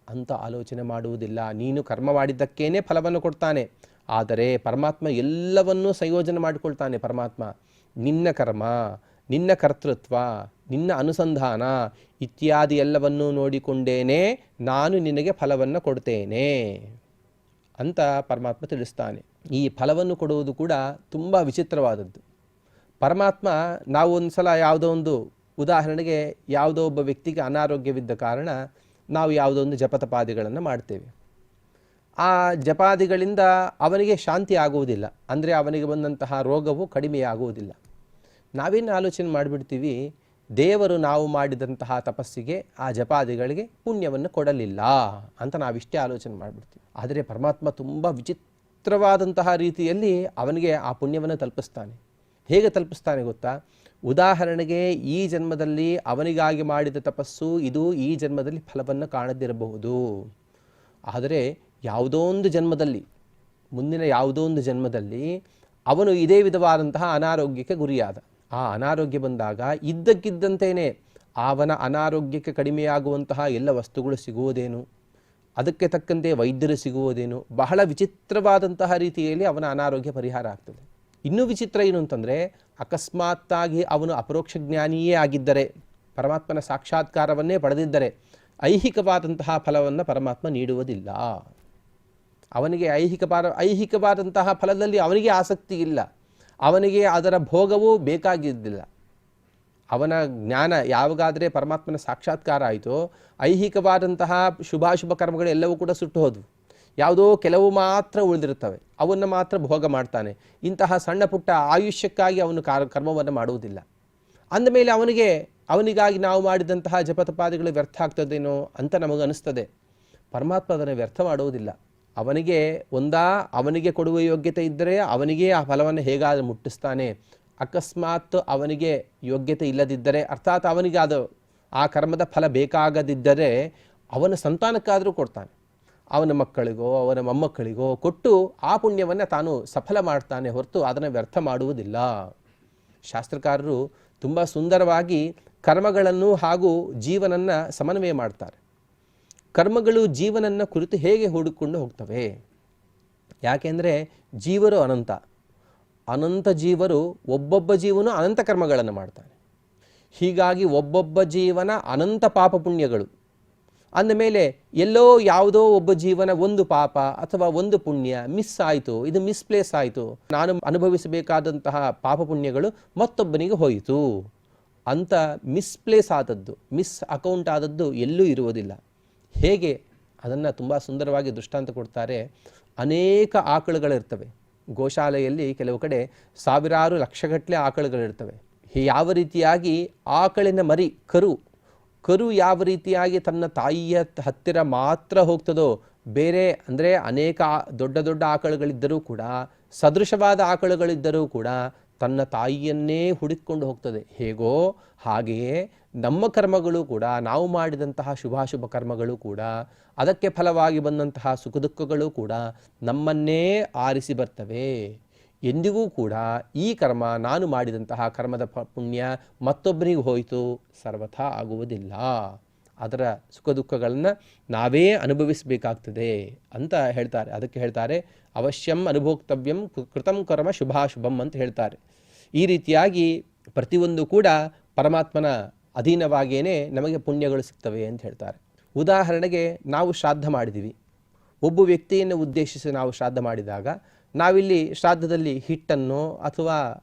ಅಂತ ಆಲೋಚನೆ ಮಾಡುವುದಿಲ್ಲ. ನೀನು ಕರ್ಮ ಮಾಡಿದ್ದಕ್ಕೇನೆ ಫಲವನ್ನು ಕೊಡ್ತಾನೆ. ಆದರೆ ಪರಮಾತ್ಮ ಎಲ್ಲವನ್ನೂ ಸಂಯೋಜನೆ ಮಾಡಿಕೊಳ್ತಾನೆ. ಪರಮಾತ್ಮ ನಿನ್ನ ಕರ್ಮ, ನಿನ್ನ ಕರ್ತೃತ್ವ, ನಿನ್ನ ಅನುಸಂಧಾನ ಇತ್ಯಾದಿ ಎಲ್ಲವನ್ನೂ ನೋಡಿಕೊಂಡೇನೆ ನಾನು ನಿನಗೆ ಫಲವನ್ನು ಕೊಡ್ತೇನೆ ಅಂತ ಪರಮಾತ್ಮ ತಿಳಿಸ್ತಾನೆ. ಈ ಫಲವನ್ನು ಕೊಡುವುದು ಕೂಡ ತುಂಬ ವಿಚಿತ್ರವಾದದ್ದು. ಪರಮಾತ್ಮ, ನಾವು ಒಂದು ಸಲ ಯಾವುದೋ ಒಂದು, ಉದಾಹರಣೆಗೆ ಯಾವುದೋ ಒಬ್ಬ ವ್ಯಕ್ತಿಗೆ ಅನಾರೋಗ್ಯವಿದ್ದ ಕಾರಣ ನಾವು ಯಾವುದೋ ಒಂದು ಜಪತಪಾದಿಗಳನ್ನು ಮಾಡ್ತೇವೆ. ಆ ಜಪಾದಿಗಳಿಂದ ಅವನಿಗೆ ಶಾಂತಿ ಆಗುವುದಿಲ್ಲ, ಅಂದರೆ ಅವನಿಗೆ ಬಂದಂತಹ ರೋಗವು ಕಡಿಮೆಯಾಗುವುದಿಲ್ಲ. ನಾವೇನು ಆಲೋಚನೆ ಮಾಡಿಬಿಡ್ತೀವಿ, ದೇವರು ನಾವು ಮಾಡಿದಂತಹ ತಪಸ್ಸಿಗೆ ಆ ಜಪಾದಿಗಳಿಗೆ ಪುಣ್ಯವನ್ನು ಕೊಡಲಿಲ್ಲ ಅಂತ ನಾವಿಷ್ಟೇ ಆಲೋಚನೆ ಮಾಡಿಬಿಡ್ತೀವಿ. ಆದರೆ ಪರಮಾತ್ಮ ತುಂಬ ವಿಚಿತ್ರವಾದಂತಹ ರೀತಿಯಲ್ಲಿ ಅವನಿಗೆ ಆ ಪುಣ್ಯವನ್ನು ತಲುಪಿಸ್ತಾನೆ. ಹೇಗೆ ತಲುಪಿಸ್ತಾನೆ ಗೊತ್ತಾ? ಉದಾಹರಣೆಗೆ ಈ ಜನ್ಮದಲ್ಲಿ ಅವನಿಗಾಗಿ ಮಾಡಿದ ತಪಸ್ಸು ಇದು ಈ ಜನ್ಮದಲ್ಲಿ ಫಲವನ್ನು ಕಾಣದಿರಬಹುದು. ಆದರೆ ಯಾವುದೋ ಒಂದು ಜನ್ಮದಲ್ಲಿ, ಮುಂದಿನ ಯಾವುದೋ ಒಂದು ಜನ್ಮದಲ್ಲಿ ಅವನು ಇದೇ ವಿಧವಾದಂತಹ ಅನಾರೋಗ್ಯಕ್ಕೆ ಗುರಿಯಾದ. ಆ ಅನಾರೋಗ್ಯ ಬಂದಾಗ ಇದ್ದಕ್ಕಿದ್ದಂತೆಯೇ ಅವನ ಅನಾರೋಗ್ಯಕ್ಕೆ ಕಡಿಮೆಯಾಗುವಂತಹ ಎಲ್ಲ ವಸ್ತುಗಳು ಸಿಗುವುದೇನು, ಅದಕ್ಕೆ ತಕ್ಕಂತೆ ವೈದ್ಯರು ಸಿಗುವುದೇನು, ಬಹಳ ವಿಚಿತ್ರವಾದಂತಹ ರೀತಿಯಲ್ಲಿ ಅವನ ಅನಾರೋಗ್ಯ ಪರಿಹಾರ ಆಗ್ತದೆ. ಇನ್ನೂ ವಿಚಿತ್ರ ಏನು ಅಂತಂದರೆ, ಅಕಸ್ಮಾತ್ತಾಗಿ ಅವನು ಅಪರೋಕ್ಷ ಜ್ಞಾನಿಯೇ ಆಗಿದ್ದರೆ, ಪರಮಾತ್ಮನ ಸಾಕ್ಷಾತ್ಕಾರವನ್ನೇ ಪಡೆದಿದ್ದರೆ ಐಹಿಕವಾದಂತಹ ಫಲವನ್ನು ಪರಮಾತ್ಮ ನೀಡುವುದಿಲ್ಲ. ಅವನಿಗೆ ಐಹಿಕವಾದಂತಹ ಫಲದಲ್ಲಿ ಅವನಿಗೆ ಆಸಕ್ತಿ ಇಲ್ಲ, ಅವನಿಗೆ ಅದರ ಭೋಗವೂ ಬೇಕಾಗಿದ್ದಿಲ್ಲ. ಅವನ ಜ್ಞಾನ ಯಾವಾಗಾದರೆ ಪರಮಾತ್ಮನ ಸಾಕ್ಷಾತ್ಕಾರ ಆಯಿತೋ, ಐಹಿಕವಾದಂತಹ ಶುಭಾಶುಭ ಕರ್ಮಗಳೆಲ್ಲವೂ ಕೂಡ ಸುಟ್ಟು ಹೋದವು. ಯಾವುದೋ ಕೆಲವು ಮಾತ್ರ ಉಳಿದಿರುತ್ತವೆ, ಅವನ್ನು ಮಾತ್ರ ಭೋಗ ಮಾಡ್ತಾನೆ. ಇಂತಹ ಸಣ್ಣ ಪುಟ್ಟ ಆಯುಷ್ಯಕ್ಕಾಗಿ ಅವನು ಕರ್ಮವನ್ನು ಮಾಡುವುದಿಲ್ಲ. ಅಂದಮೇಲೆ ಅವನಿಗಾಗಿ ನಾವು ಮಾಡಿದಂತಹ ಜಪತಪಾದಿಗಳು ವ್ಯರ್ಥ ಆಗ್ತದೇನೋ ಅಂತ ನಮಗೆ ಅನಿಸ್ತದೆ. ಪರಮಾತ್ಮ ಅದನ್ನು ವ್ಯರ್ಥ ಮಾಡುವುದಿಲ್ಲ. ಅವನಿಗೆ ಕೊಡುವ ಯೋಗ್ಯತೆ ಇದ್ದರೆ ಅವನಿಗೆ ಆ ಫಲವನ್ನು ಹೇಗಾದರೂ ಮುಟ್ಟಿಸ್ತಾನೆ. ಅಕಸ್ಮಾತ್ ಅವನಿಗೆ ಯೋಗ್ಯತೆ ಇಲ್ಲದಿದ್ದರೆ, ಅರ್ಥಾತ್ ಅವನಿಗೆ ಆ ಕರ್ಮದ ಫಲ ಬೇಕಾಗದಿದ್ದರೆ ಅವನ ಸಂತಾನಕ್ಕಾದರೂ ಕೊಡ್ತಾನೆ. ಅವನ ಮಕ್ಕಳಿಗೋ ಅವನ ಮೊಮ್ಮಕ್ಕಳಿಗೋ ಕೊಟ್ಟು ಆ ಪುಣ್ಯವನ್ನು ತಾನು ಸಫಲ ಮಾಡ್ತಾನೆ ಹೊರತು ಅದನ್ನು ವ್ಯರ್ಥ ಮಾಡುವುದಿಲ್ಲ. ಶಾಸ್ತ್ರಕಾರರು ತುಂಬ ಸುಂದರವಾಗಿ ಕರ್ಮಗಳನ್ನು ಹಾಗೂ ಜೀವನನ್ನು ಸಮನ್ವಯ ಮಾಡ್ತಾರೆ. ಕರ್ಮಗಳು ಜೀವನನ್ನು ಕುರಿತು ಹೇಗೆ ಹುಡುಕೊಂಡು ಹೋಗ್ತವೆ? ಯಾಕೆಂದರೆ ಜೀವರು ಅನಂತ ಜೀವರು, ಒಬ್ಬೊಬ್ಬ ಜೀವನು ಅನಂತ ಕರ್ಮಗಳನ್ನು ಮಾಡ್ತಾನೆ. ಹೀಗಾಗಿ ಒಬ್ಬೊಬ್ಬ ಜೀವನ ಅನಂತ ಪಾಪ ಪುಣ್ಯಗಳು. ಅಂದಮೇಲೆ ಎಲ್ಲೋ ಯಾವುದೋ ಒಬ್ಬ ಜೀವನ ಒಂದು ಪಾಪ ಅಥವಾ ಒಂದು ಪುಣ್ಯ ಮಿಸ್ ಆಯಿತು, ಇದು ಮಿಸ್ಪ್ಲೇಸ್ ಆಯಿತು, ನಾನು ಅನುಭವಿಸಬೇಕಾದಂತಹ ಪಾಪ ಪುಣ್ಯಗಳು ಮತ್ತೊಬ್ಬನಿಗೆ ಹೋಯಿತು ಅಂತ ಮಿಸ್ಪ್ಲೇಸ್ ಆದದ್ದು, ಮಿಸ್ ಅಕೌಂಟ್ ಆದದ್ದು ಎಲ್ಲೂ ಇರುವುದಿಲ್ಲ. ಹೇಗೆ ಅದನ್ನು ತುಂಬ ಸುಂದರವಾಗಿ ದೃಷ್ಟಾಂತ ಕೊಡ್ತಾರೆ. ಅನೇಕ ಆಕಳುಗಳಿರ್ತವೆ ಗೋಶಾಲೆಯಲ್ಲಿ, ಕೆಲವು ಕಡೆ ಸಾವಿರಾರು ಲಕ್ಷಗಟ್ಟಲೆ ಆಕಳುಗಳಿರ್ತವೆ. ಯಾವ ರೀತಿಯಾಗಿ ಆಕಳಿನ ಮರಿ ಕರು ಯಾವ ರೀತಿಯಾಗಿ ತನ್ನ ತಾಯಿಯ ಹತ್ತಿರ ಮಾತ್ರ ಹೋಗ್ತದೋ, ಬೇರೆ ಅಂದರೆ ಅನೇಕ ದೊಡ್ಡ ದೊಡ್ಡ ಆಕಳುಗಳಿದ್ದರೂ ಕೂಡ, ಸದೃಶವಾದ ಆಕಳುಗಳಿದ್ದರೂ ಕೂಡ ತನ್ನ ತಾಯಿಯನ್ನೇ ಹುಡುಕಿಕೊಂಡು ಹೋಗ್ತದೆ. ಹೇಗೋ ಹಾಗೆಯೇ ನಮ್ಮ ಕರ್ಮಗಳು ಕೂಡ, ನಾವು ಮಾಡಿದಂತಹ ಶುಭಾಶುಭ ಕರ್ಮಗಳು ಕೂಡ, ಅದಕ್ಕೆ ಫಲವಾಗಿ ಬಂದಂತಹ ಸುಖ ದುಃಖಗಳು ಕೂಡ ನಮ್ಮನ್ನೇ ಆರಿಸಿ ಬರ್ತವೆ. ಎಂದಿಗೂ ಕೂಡ ಈ ಕರ್ಮ, ನಾನು ಮಾಡಿದಂತಹ ಕರ್ಮದ ಪುಣ್ಯ ಮತ್ತೊಬ್ಬನಿಗೆ ಹೋಯಿತು ಸರ್ವಥಾ ಆಗುವುದಿಲ್ಲ. ಅದರ ಸುಖ ದುಃಖಗಳನ್ನು ನಾವೇ ಅನುಭವಿಸಬೇಕಾಗ್ತದೆ ಅಂತ ಹೇಳ್ತಾರೆ. ಅದಕ್ಕೆ ಹೇಳ್ತಾರೆ ಅವಶ್ಯಂ ಅನುಭೋಕ್ತವ್ಯಂ ಕೃತಂ ಕರ್ಮ ಶುಭಾಶುಭಂ ಅಂತ ಹೇಳ್ತಾರೆ. ಈ ರೀತಿಯಾಗಿ ಪ್ರತಿಯೊಂದು ಕೂಡ ಪರಮಾತ್ಮನ ಅಧೀನವಾಗಿಯೇ ನಮಗೆ ಪುಣ್ಯಗಳು ಸಿಗ್ತವೆ ಅಂತ ಹೇಳ್ತಾರೆ. ಉದಾಹರಣೆಗೆ ನಾವು ಶ್ರಾದ್ದ ಮಾಡಿದ್ದೀವಿ. ಒಬ್ಬ ವ್ಯಕ್ತಿಯನ್ನು ಉದ್ದೇಶಿಸಿ ನಾವು ಶ್ರಾದ್ದ ಮಾಡಿದಾಗ ನಾವಿಲ್ಲಿ ಶ್ರಾದ್ದದಲ್ಲಿ ಹಿಟ್ಟನ್ನು ಅಥವಾ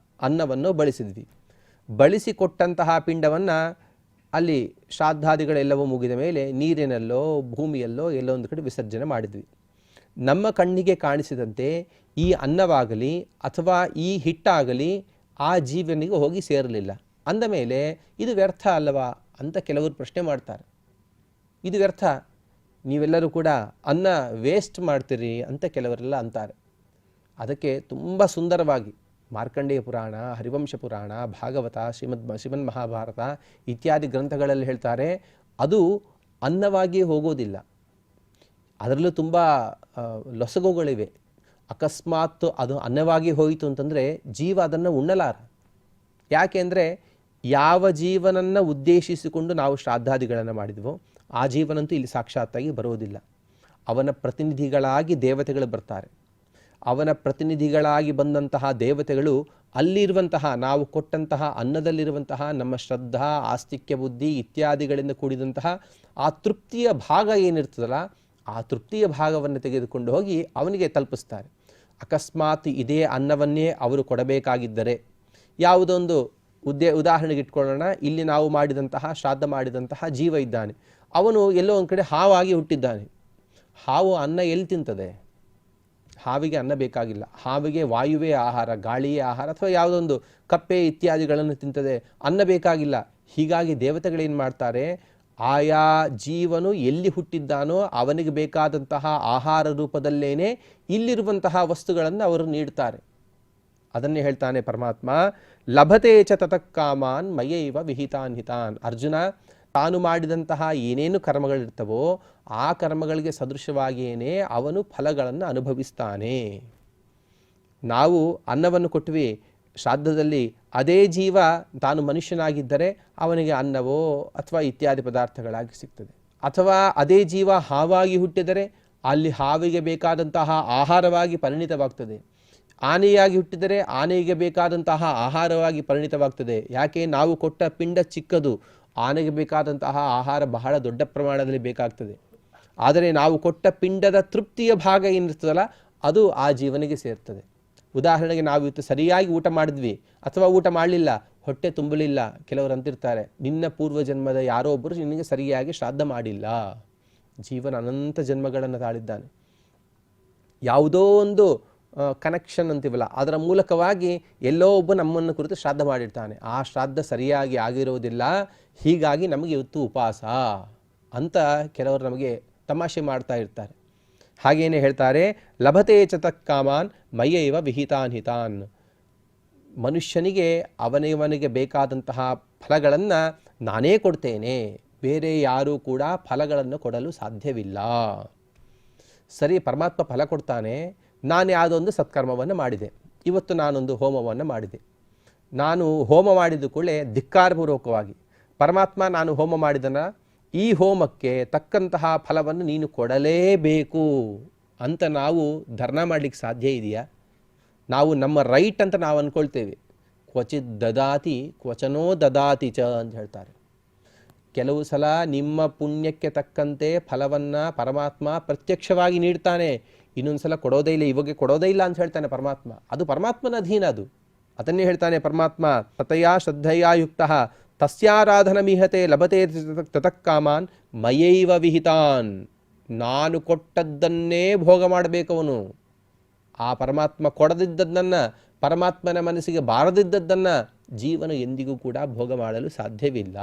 ಅನ್ನವನ್ನು ಬಳಸಿದ್ವಿ. ಬಳಸಿಕೊಟ್ಟಂತಹ ಪಿಂಡವನ್ನು ಅಲ್ಲಿ ಶ್ರಾದ್ದಾದಿಗಳೆಲ್ಲವೂ ಮುಗಿದ ಮೇಲೆ ನೀರಿನಲ್ಲೋ ಭೂಮಿಯಲ್ಲೋ ಎಲ್ಲೋ ಒಂದು ಕಡೆ ವಿಸರ್ಜನೆ ಮಾಡಿದ್ವಿ. ನಮ್ಮ ಕಣ್ಣಿಗೆ ಕಾಣಿಸಿದಂತೆ ಈ ಅನ್ನವಾಗಲಿ ಅಥವಾ ಈ ಹಿಟ್ಟಾಗಲಿ ಆ ಜೀವನಿಗೆ ಹೋಗಿ ಸೇರಲಿಲ್ಲ. ಅಂದ ಮೇಲೆ ಇದು ವ್ಯರ್ಥ ಅಲ್ಲವಾ ಅಂತ ಕೆಲವರು ಪ್ರಶ್ನೆ ಮಾಡ್ತಾರೆ. ಇದು ವ್ಯರ್ಥ, ನೀವೆಲ್ಲರೂ ಕೂಡ ಅನ್ನ ವೇಸ್ಟ್ ಮಾಡ್ತೀರಿ ಅಂತ ಕೆಲವರೆಲ್ಲ ಅಂತಾರೆ. ಅದಕ್ಕೆ ತುಂಬ ಸುಂದರವಾಗಿ ಮಾರ್ಕಂಡೇಯ ಪುರಾಣ, ಹರಿವಂಶ ಪುರಾಣ, ಭಾಗವತ, ಶ್ರೀಮನ್ ಮಹಾಭಾರತ ಇತ್ಯಾದಿ ಗ್ರಂಥಗಳಲ್ಲಿ ಹೇಳ್ತಾರೆ, ಅದು ಅನ್ನವಾಗಿ ಹೋಗೋದಿಲ್ಲ. ಅದರಲ್ಲೂ ತುಂಬ ಲೊಸಗುಗಳಿವೆ. ಅಕಸ್ಮಾತ್ ಅದು ಅನ್ನವಾಗಿ ಹೋಯಿತು ಅಂತಂದರೆ ಜೀವ ಅದನ್ನು ಉಣ್ಣಲಾರ. ಯಾಕೆಂದರೆ ಯಾವ ಜೀವನನ್ನು ಉದ್ದೇಶಿಸಿಕೊಂಡು ನಾವು ಶ್ರಾದ್ದಾದಿಗಳನ್ನು ಮಾಡಿದ್ವೋ ಆ ಜೀವನಂತೂ ಇಲ್ಲಿ ಸಾಕ್ಷಾತ್ತಾಗಿ ಬರುವುದಿಲ್ಲ. ಅವನ ಪ್ರತಿನಿಧಿಗಳಾಗಿ ದೇವತೆಗಳು ಬರ್ತಾರೆ. ಅವನ ಪ್ರತಿನಿಧಿಗಳಾಗಿ ಬಂದಂತಹ ದೇವತೆಗಳು ಅಲ್ಲಿರುವಂತಹ ನಾವು ಕೊಟ್ಟಂತಹ ಅನ್ನದಲ್ಲಿರುವಂತಹ ನಮ್ಮ ಶ್ರದ್ಧಾ, ಆಸ್ತಿಕ್ಯ ಬುದ್ಧಿ ಇತ್ಯಾದಿಗಳಿಂದ ಕೂಡಿದಂತಹ ಆ ತೃಪ್ತಿಯ ಭಾಗ ಏನಿರ್ತದಲ್ಲ, ಆ ತೃಪ್ತಿಯ ಭಾಗವನ್ನು ತೆಗೆದುಕೊಂಡು ಹೋಗಿ ಅವನಿಗೆ ತಲುಪಿಸ್ತಾರೆ. ಅಕಸ್ಮಾತ್ ಇದೇ ಅನ್ನವನ್ನೇ ಅವರು ಕೊಡಬೇಕಾಗಿದ್ದರೆ, ಯಾವುದೊಂದು ಉದಾಹರಣೆಗೆ ಇಟ್ಕೊಳ್ಳೋಣ, ಇಲ್ಲಿ ನಾವು ಮಾಡಿದಂತಹ ಶ್ರಾದ್ದ ಮಾಡಿದಂತಹ ಜೀವ ಇದ್ದಾನೆ, ಅವನು ಎಲ್ಲೋ ಒಂದು ಕಡೆ ಹಾವಾಗಿ ಹುಟ್ಟಿದ್ದಾನೆ. ಹಾವು ಅನ್ನ ಎಲ್ಲಿ ತಿಂತದೆ? ಹಾವಿಗೆ ಅನ್ನ ಬೇಕಾಗಿಲ್ಲ, ಹಾವಿಗೆ ವಾಯುವೇ ಆಹಾರ, ಗಾಳಿಯೇ ಆಹಾರ, ಅಥವಾ ಯಾವುದೊಂದು ಕಪ್ಪೆ ಇತ್ಯಾದಿಗಳನ್ನು ತಿಂತದೆ, ಅನ್ನ ಬೇಕಾಗಿಲ್ಲ. ಹೀಗಾಗಿ ದೇವತೆಗಳೇನು ಮಾಡ್ತಾರೆ, ಆಯಾ ಜೀವನು ಎಲ್ಲಿ ಹುಟ್ಟಿದ್ದಾನೋ ಅವನಿಗೆ ಬೇಕಾದಂತಹ ಆಹಾರ ರೂಪದಲ್ಲೇನೆ ಇಲ್ಲಿರುವಂತಹ ವಸ್ತುಗಳನ್ನು ಅವರು ನೀಡ್ತಾರೆ. ಅದನ್ನೇ ಹೇಳ್ತಾನೆ ಪರಮಾತ್ಮ, ಲಭತೆ ಚ ತತಃಕಾಮಾನ್ ಮಯೈವ ವಿಹಿತಾನ್ ಹಿತಾನ್. ಅರ್ಜುನ, ತಾನು ಮಾಡಿದಂತಹ ಏನೇನು ಕರ್ಮಗಳಿರ್ತವೋ ಆ ಕರ್ಮಗಳಿಗೆ ಸದೃಶವಾಗಿಯೇ ಅವನು ಫಲಗಳನ್ನು ಅನುಭವಿಸ್ತಾನೆ. ನಾವು ಅನ್ನವನ್ನು ಕೊಟ್ವಿ ಶ್ರಾದ್ದದಲ್ಲಿ, ಅದೇ ಜೀವ ತಾನು ಮನುಷ್ಯನಾಗಿದ್ದರೆ ಅವನಿಗೆ ಅನ್ನವೋ ಅಥವಾ ಇತ್ಯಾದಿ ಪದಾರ್ಥಗಳಾಗಿ ಸಿಗ್ತದೆ. ಅಥವಾ ಅದೇ ಜೀವ ಹಾವಾಗಿ ಹುಟ್ಟಿದರೆ ಅಲ್ಲಿ ಹಾವಿಗೆ ಬೇಕಾದಂತಹ ಆಹಾರವಾಗಿ ಪರಿಣಿತವಾಗ್ತದೆ. ಆನೆಯಾಗಿ ಹುಟ್ಟಿದರೆ ಆನೆಗೆ ಬೇಕಾದಂತಹ ಆಹಾರವಾಗಿ ಪರಿಣಿತವಾಗ್ತದೆ. ಯಾಕೆ, ನಾವು ಕೊಟ್ಟ ಪಿಂಡ ಚಿಕ್ಕದು, ಆನೆಗೆ ಬೇಕಾದಂತಹ ಆಹಾರ ಬಹಳ ದೊಡ್ಡ ಪ್ರಮಾಣದಲ್ಲಿ ಬೇಕಾಗ್ತದೆ. ಆದರೆ ನಾವು ಕೊಟ್ಟ ಪಿಂಡದ ತೃಪ್ತಿಯ ಭಾಗ ಏನಿರ್ತದಲ್ಲ ಅದು ಆ ಜೀವನಿಗೆ ಸೇರ್ತದೆ. ಉದಾಹರಣೆಗೆ, ನಾವು ಇವತ್ತು ಸರಿಯಾಗಿ ಊಟ ಮಾಡಿದ್ವಿ ಅಥವಾ ಊಟ ಮಾಡಲಿಲ್ಲ, ಹೊಟ್ಟೆ ತುಂಬಲಿಲ್ಲ. ಕೆಲವರು ಅಂತಿರ್ತಾರೆ, ನಿನ್ನ ಪೂರ್ವಜನ್ಮದ ಯಾರೋ ಒಬ್ಬರು ನಿನಗೆ ಸರಿಯಾಗಿ ಶ್ರಾದ್ದ ಮಾಡಿಲ್ಲ. ಜೀವನ ಅನಂತ ಜನ್ಮಗಳನ್ನು ತಾಳಿದ್ದಾನೆ. ಯಾವುದೋ ಒಂದು ಕನೆಕ್ಷನ್ ಅಂತೀವಲ್ಲ, ಅದರ ಮೂಲಕವಾಗಿ ಎಲ್ಲೋ ಒಬ್ಬ ನಮ್ಮನ್ನು ಕುರಿತು ಶ್ರಾದ್ದ ಮಾಡಿರ್ತಾನೆ. ಆ ಶ್ರಾದ್ದ ಸರಿಯಾಗಿ ಆಗಿರೋದಿಲ್ಲ, ಹೀಗಾಗಿ ನಮಗೆ ಇವತ್ತು ಉಪವಾಸ ಅಂತ ಕೆಲವರು ನಮಗೆ ತಮಾಷೆ ಮಾಡ್ತಾ ಇರ್ತಾರೆ. ಹಾಗೇನೆ ಹೇಳ್ತಾರೆ, ಲಭತೆ ಚ ಕಾಮಾನ್ ಮಯೈವ ವಿಹಿತಾನ್ ಹಿತಾನ್. ಮನುಷ್ಯನಿಗೆ ಅವನಿಗೆ ಬೇಕಾದಂತಹ ಫಲಗಳನ್ನು ನಾನೇ ಕೊಡ್ತೇನೆ, ಬೇರೆ ಯಾರೂ ಕೂಡ ಫಲಗಳನ್ನು ಕೊಡಲು ಸಾಧ್ಯವಿಲ್ಲ. ಸರಿ, ಪರಮಾತ್ಮ ಫಲ ಕೊಡ್ತಾನೆ. ನಾನು ಯಾವುದೊಂದು ಸತ್ಕರ್ಮವನ್ನು ಮಾಡಿದೆ, ಇವತ್ತು ನಾನೊಂದು ಹೋಮವನ್ನು ಮಾಡಿದೆ. ನಾನು ಹೋಮ ಮಾಡಿದ ಕೂಡಲೇ ಧಿಕ್ಕಾರಪೂರ್ವಕವಾಗಿ, ಪರಮಾತ್ಮ ನಾನು ಹೋಮ ಮಾಡಿದನ, ಈ ಹೋಮಕ್ಕೆ ತಕ್ಕಂತಹ ಫಲವನ್ನು ನೀನು ಕೊಡಲೇಬೇಕು ಅಂತ ನಾವು ಧರ್ಮ ಮಾಡಲಿಕ್ಕೆ ಸಾಧ್ಯ ಇದೆಯಾ? ನಾವು ನಮ್ಮ ರೈಟ್ ಅಂತ ನಾವು ಅಂದ್ಕೊಳ್ತೇವೆ. ಕ್ವಚಿತ್ ದದಾತಿ ಕ್ವಚನೋ ದದಾತಿ ಚ ಅಂತ ಹೇಳ್ತಾರೆ. ಕೆಲವು ಸಲ ನಿಮ್ಮ ಪುಣ್ಯಕ್ಕೆ ತಕ್ಕಂತೆ ಫಲವನ್ನು ಪರಮಾತ್ಮ ಪ್ರತ್ಯಕ್ಷವಾಗಿ ನೀಡ್ತಾನೆ, ಇನ್ನೊಂದು ಸಲ ಕೊಡೋದೇ ಇಲ್ಲ, ಇವಾಗ ಕೊಡೋದೇ ಇಲ್ಲ ಅಂತ ಹೇಳ್ತಾನೆ ಪರಮಾತ್ಮ. ಅದು ಪರಮಾತ್ಮನ ಅಧೀನ. ಅದು ಅದನ್ನೇ ಹೇಳ್ತಾನೆ ಪರಮಾತ್ಮ, ತತಯಾ ಶ್ರದ್ಧೆಯಾ ಯುಕ್ತಃ ತಸ್ಯಾರಾಧನ ಮೀಹತೆ ಲಭತೆ ತತಃಕಾಮಾನ್ ಮಯೈವ ವಿಹಿತಾನ್. ನಾನು ಕೊಟ್ಟದ್ದನ್ನೇ ಭೋಗ ಮಾಡಬೇಕವನು. ಆ ಪರಮಾತ್ಮ ಕೊಡದಿದ್ದದ್ದನ್ನು, ಪರಮಾತ್ಮನ ಮನಸ್ಸಿಗೆ ಬಾರದಿದ್ದದ್ದನ್ನು ಜೀವನ ಎಂದಿಗೂ ಕೂಡ ಭೋಗ ಮಾಡಲು ಸಾಧ್ಯವಿಲ್ಲ.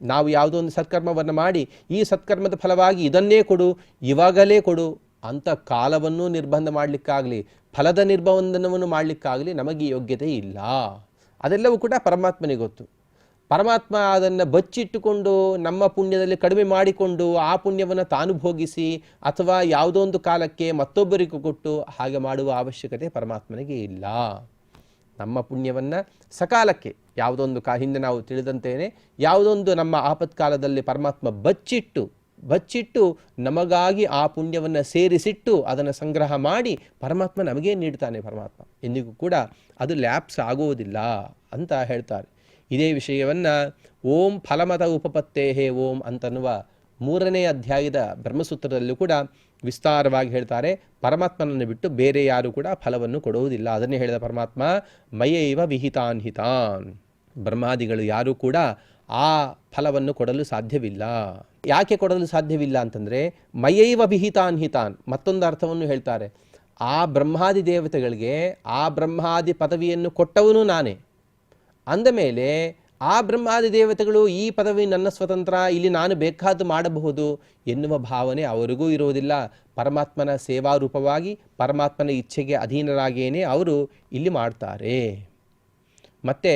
ನಾವು ಯಾವುದೋ ಒಂದು ಸತ್ಕರ್ಮವನ್ನು ಮಾಡಿ, ಈ ಸತ್ಕರ್ಮದ ಫಲವಾಗಿ ಇದನ್ನೇ ಕೊಡು, ಇವಾಗಲೇ ಕೊಡು ಅಂತ ಕಾಲವನ್ನು ನಿರ್ಬಂಧ ಮಾಡಲಿಕ್ಕಾಗಲಿ, ಫಲದ ನಿರ್ಬಂಧನವನ್ನು ಮಾಡಲಿಕ್ಕಾಗಲಿ ನಮಗೆ ಯೋಗ್ಯತೆ ಇಲ್ಲ. ಅದೆಲ್ಲವೂ ಕೂಡ ಪರಮಾತ್ಮನಿಗೆ ಗೊತ್ತು. ಪರಮಾತ್ಮ ಅದನ್ನು ಬಚ್ಚಿಟ್ಟುಕೊಂಡು ನಮ್ಮ ಪುಣ್ಯದಲ್ಲಿ ಕಡಿಮೆ ಮಾಡಿಕೊಂಡು ಆ ಪುಣ್ಯವನ್ನು ತಾನು ಭೋಗಿಸಿ ಅಥವಾ ಯಾವುದೋ ಒಂದು ಕಾಲಕ್ಕೆ ಮತ್ತೊಬ್ಬರಿಗೂ ಕೊಟ್ಟು ಹಾಗೆ ಮಾಡುವ ಅವಶ್ಯಕತೆ ಪರಮಾತ್ಮನಿಗೆ ಇಲ್ಲ. ನಮ್ಮ ಪುಣ್ಯವನ್ನು ಸಕಾಲಕ್ಕೆ ಯಾವುದೊಂದು ಹಿಂದೆ ನಾವು ತಿಳಿದಂತೇನೆ, ಯಾವುದೊಂದು ನಮ್ಮ ಆಪತ್ಕಾಲದಲ್ಲಿ ಪರಮಾತ್ಮ ಬಚ್ಚಿಟ್ಟು ನಮಗಾಗಿ ಆ ಪುಣ್ಯವನ್ನು ಸೇರಿಸಿಟ್ಟು ಅದನ್ನು ಸಂಗ್ರಹ ಮಾಡಿ ಪರಮಾತ್ಮ ನಮಗೇ ನೀಡ್ತಾನೆ. ಪರಮಾತ್ಮ ಎಂದಿಗೂ ಕೂಡ ಅದು ಲ್ಯಾಪ್ಸ್ ಆಗುವುದಿಲ್ಲ ಅಂತ ಹೇಳ್ತಾರೆ. ಇದೇ ವಿಷಯವನ್ನು ಓಂ ಫಲಮತ ಉಪಪತ್ತೇಹೇ ಓಂ ಅಂತನ್ನುವ 3ನೇ ಅಧ್ಯಾಯದ ಬ್ರಹ್ಮಸೂತ್ರದಲ್ಲೂ ಕೂಡ ವಿಸ್ತಾರವಾಗಿ ಹೇಳ್ತಾರೆ. ಪರಮಾತ್ಮನನ್ನು ಬಿಟ್ಟು ಬೇರೆ ಯಾರು ಕೂಡ ಫಲವನ್ನು ಕೊಡುವುದಿಲ್ಲ. ಅದನ್ನೇ ಹೇಳಿದ ಪರಮಾತ್ಮ, ಮಯೈವ ವಿಹಿತಾನ್ ಹಿತಾನ್. ಬ್ರಹ್ಮಾದಿಗಳು ಯಾರೂ ಕೂಡ ಆ ಫಲವನ್ನು ಕೊಡಲು ಸಾಧ್ಯವಿಲ್ಲ. ಯಾಕೆ ಕೊಡಲು ಸಾಧ್ಯವಿಲ್ಲ ಅಂತಂದರೆ, ಮಯೈವ ವಿಹಿತಾನ್ ಹಿತಾನ್ ಮತ್ತೊಂದು ಅರ್ಥವನ್ನು ಹೇಳ್ತಾರೆ. ಆ ಬ್ರಹ್ಮಾದಿ ದೇವತೆಗಳಿಗೆ ಆ ಬ್ರಹ್ಮಾದಿ ಪದವಿಯನ್ನು ಕೊಟ್ಟವನು ನಾನೇ. ಅಂದ ಮೇಲೆ ಆ ಬ್ರಹ್ಮಾದಿ ದೇವತೆಗಳು ಈ ಪದವಿ ನನ್ನ ಸ್ವತಂತ್ರ, ಇಲ್ಲಿ ನಾನು ಬೇಕಾದ್ದು ಮಾಡಬಹುದು ಎನ್ನುವ ಭಾವನೆ ಅವರಿಗೂ ಇರುವುದಿಲ್ಲ. ಪರಮಾತ್ಮನ ಸೇವಾರೂಪವಾಗಿ ಪರಮಾತ್ಮನ ಇಚ್ಛೆಗೆ ಅಧೀನರಾಗಿಯೇ ಅವರು ಇಲ್ಲಿ ಮಾಡ್ತಾರೆ. ಮತ್ತು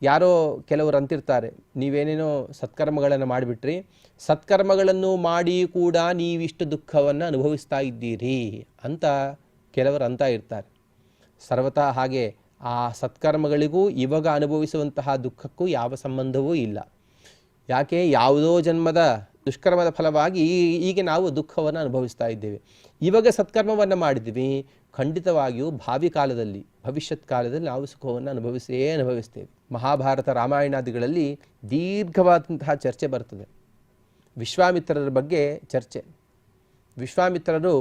ಯಾರೋ ಕೆಲವರು ಅಂತಿರ್ತಾರೆ, ನೀವೇನೇನೋ ಸತ್ಕರ್ಮಗಳನ್ನು ಮಾಡಿಬಿಟ್ರಿ, ಸತ್ಕರ್ಮಗಳನ್ನು ಮಾಡಿ ಕೂಡ ನೀವಿಷ್ಟು ದುಃಖವನ್ನು ಅನುಭವಿಸ್ತಾ ಇದ್ದೀರಿ ಅಂತ ಕೆಲವರು ಅಂತ ಇರ್ತಾರೆ. ಸರ್ವತಾ ಹಾಗೆ ಆ ಸತ್ಕರ್ಮಗಳಿಗೂ ಇವಾಗ ಅನುಭವಿಸುವಂತಹ ದುಃಖಕ್ಕೂ ಯಾವ ಸಂಬಂಧವೂ ಇಲ್ಲ. ಯಾಕೆ, ಯಾವುದೋ ಜನ್ಮದ ದುಷ್ಕರ್ಮದ ಫಲವಾಗಿ ಈಗ ನಾವು ದುಃಖವನ್ನು ಅನುಭವಿಸ್ತಾ ಇದ್ದೇವೆ. ಇವಾಗ ಸತ್ಕರ್ಮವನ್ನು ಮಾಡಿದ್ವಿ, ಖಂಡಿತವಾಗಿಯೂ ಭಾವಿ ಕಾಲದಲ್ಲಿ ಭವಿಷ್ಯತ್ ಕಾಲದಲ್ಲಿ ನಾವು ಸುಖವನ್ನು ಅನುಭವಿಸ್ತೇವೆ. ಮಹಾಭಾರತ ರಾಮಾಯಣಾದಿಗಳಲ್ಲಿ ದೀರ್ಘವಾದಂತಹ ಚರ್ಚೆ ಬರ್ತದೆ. ವಿಶ್ವಾಮಿತ್ರರ ಬಗ್ಗೆ ಚರ್ಚೆ. ವಿಶ್ವಾಮಿತ್ರರು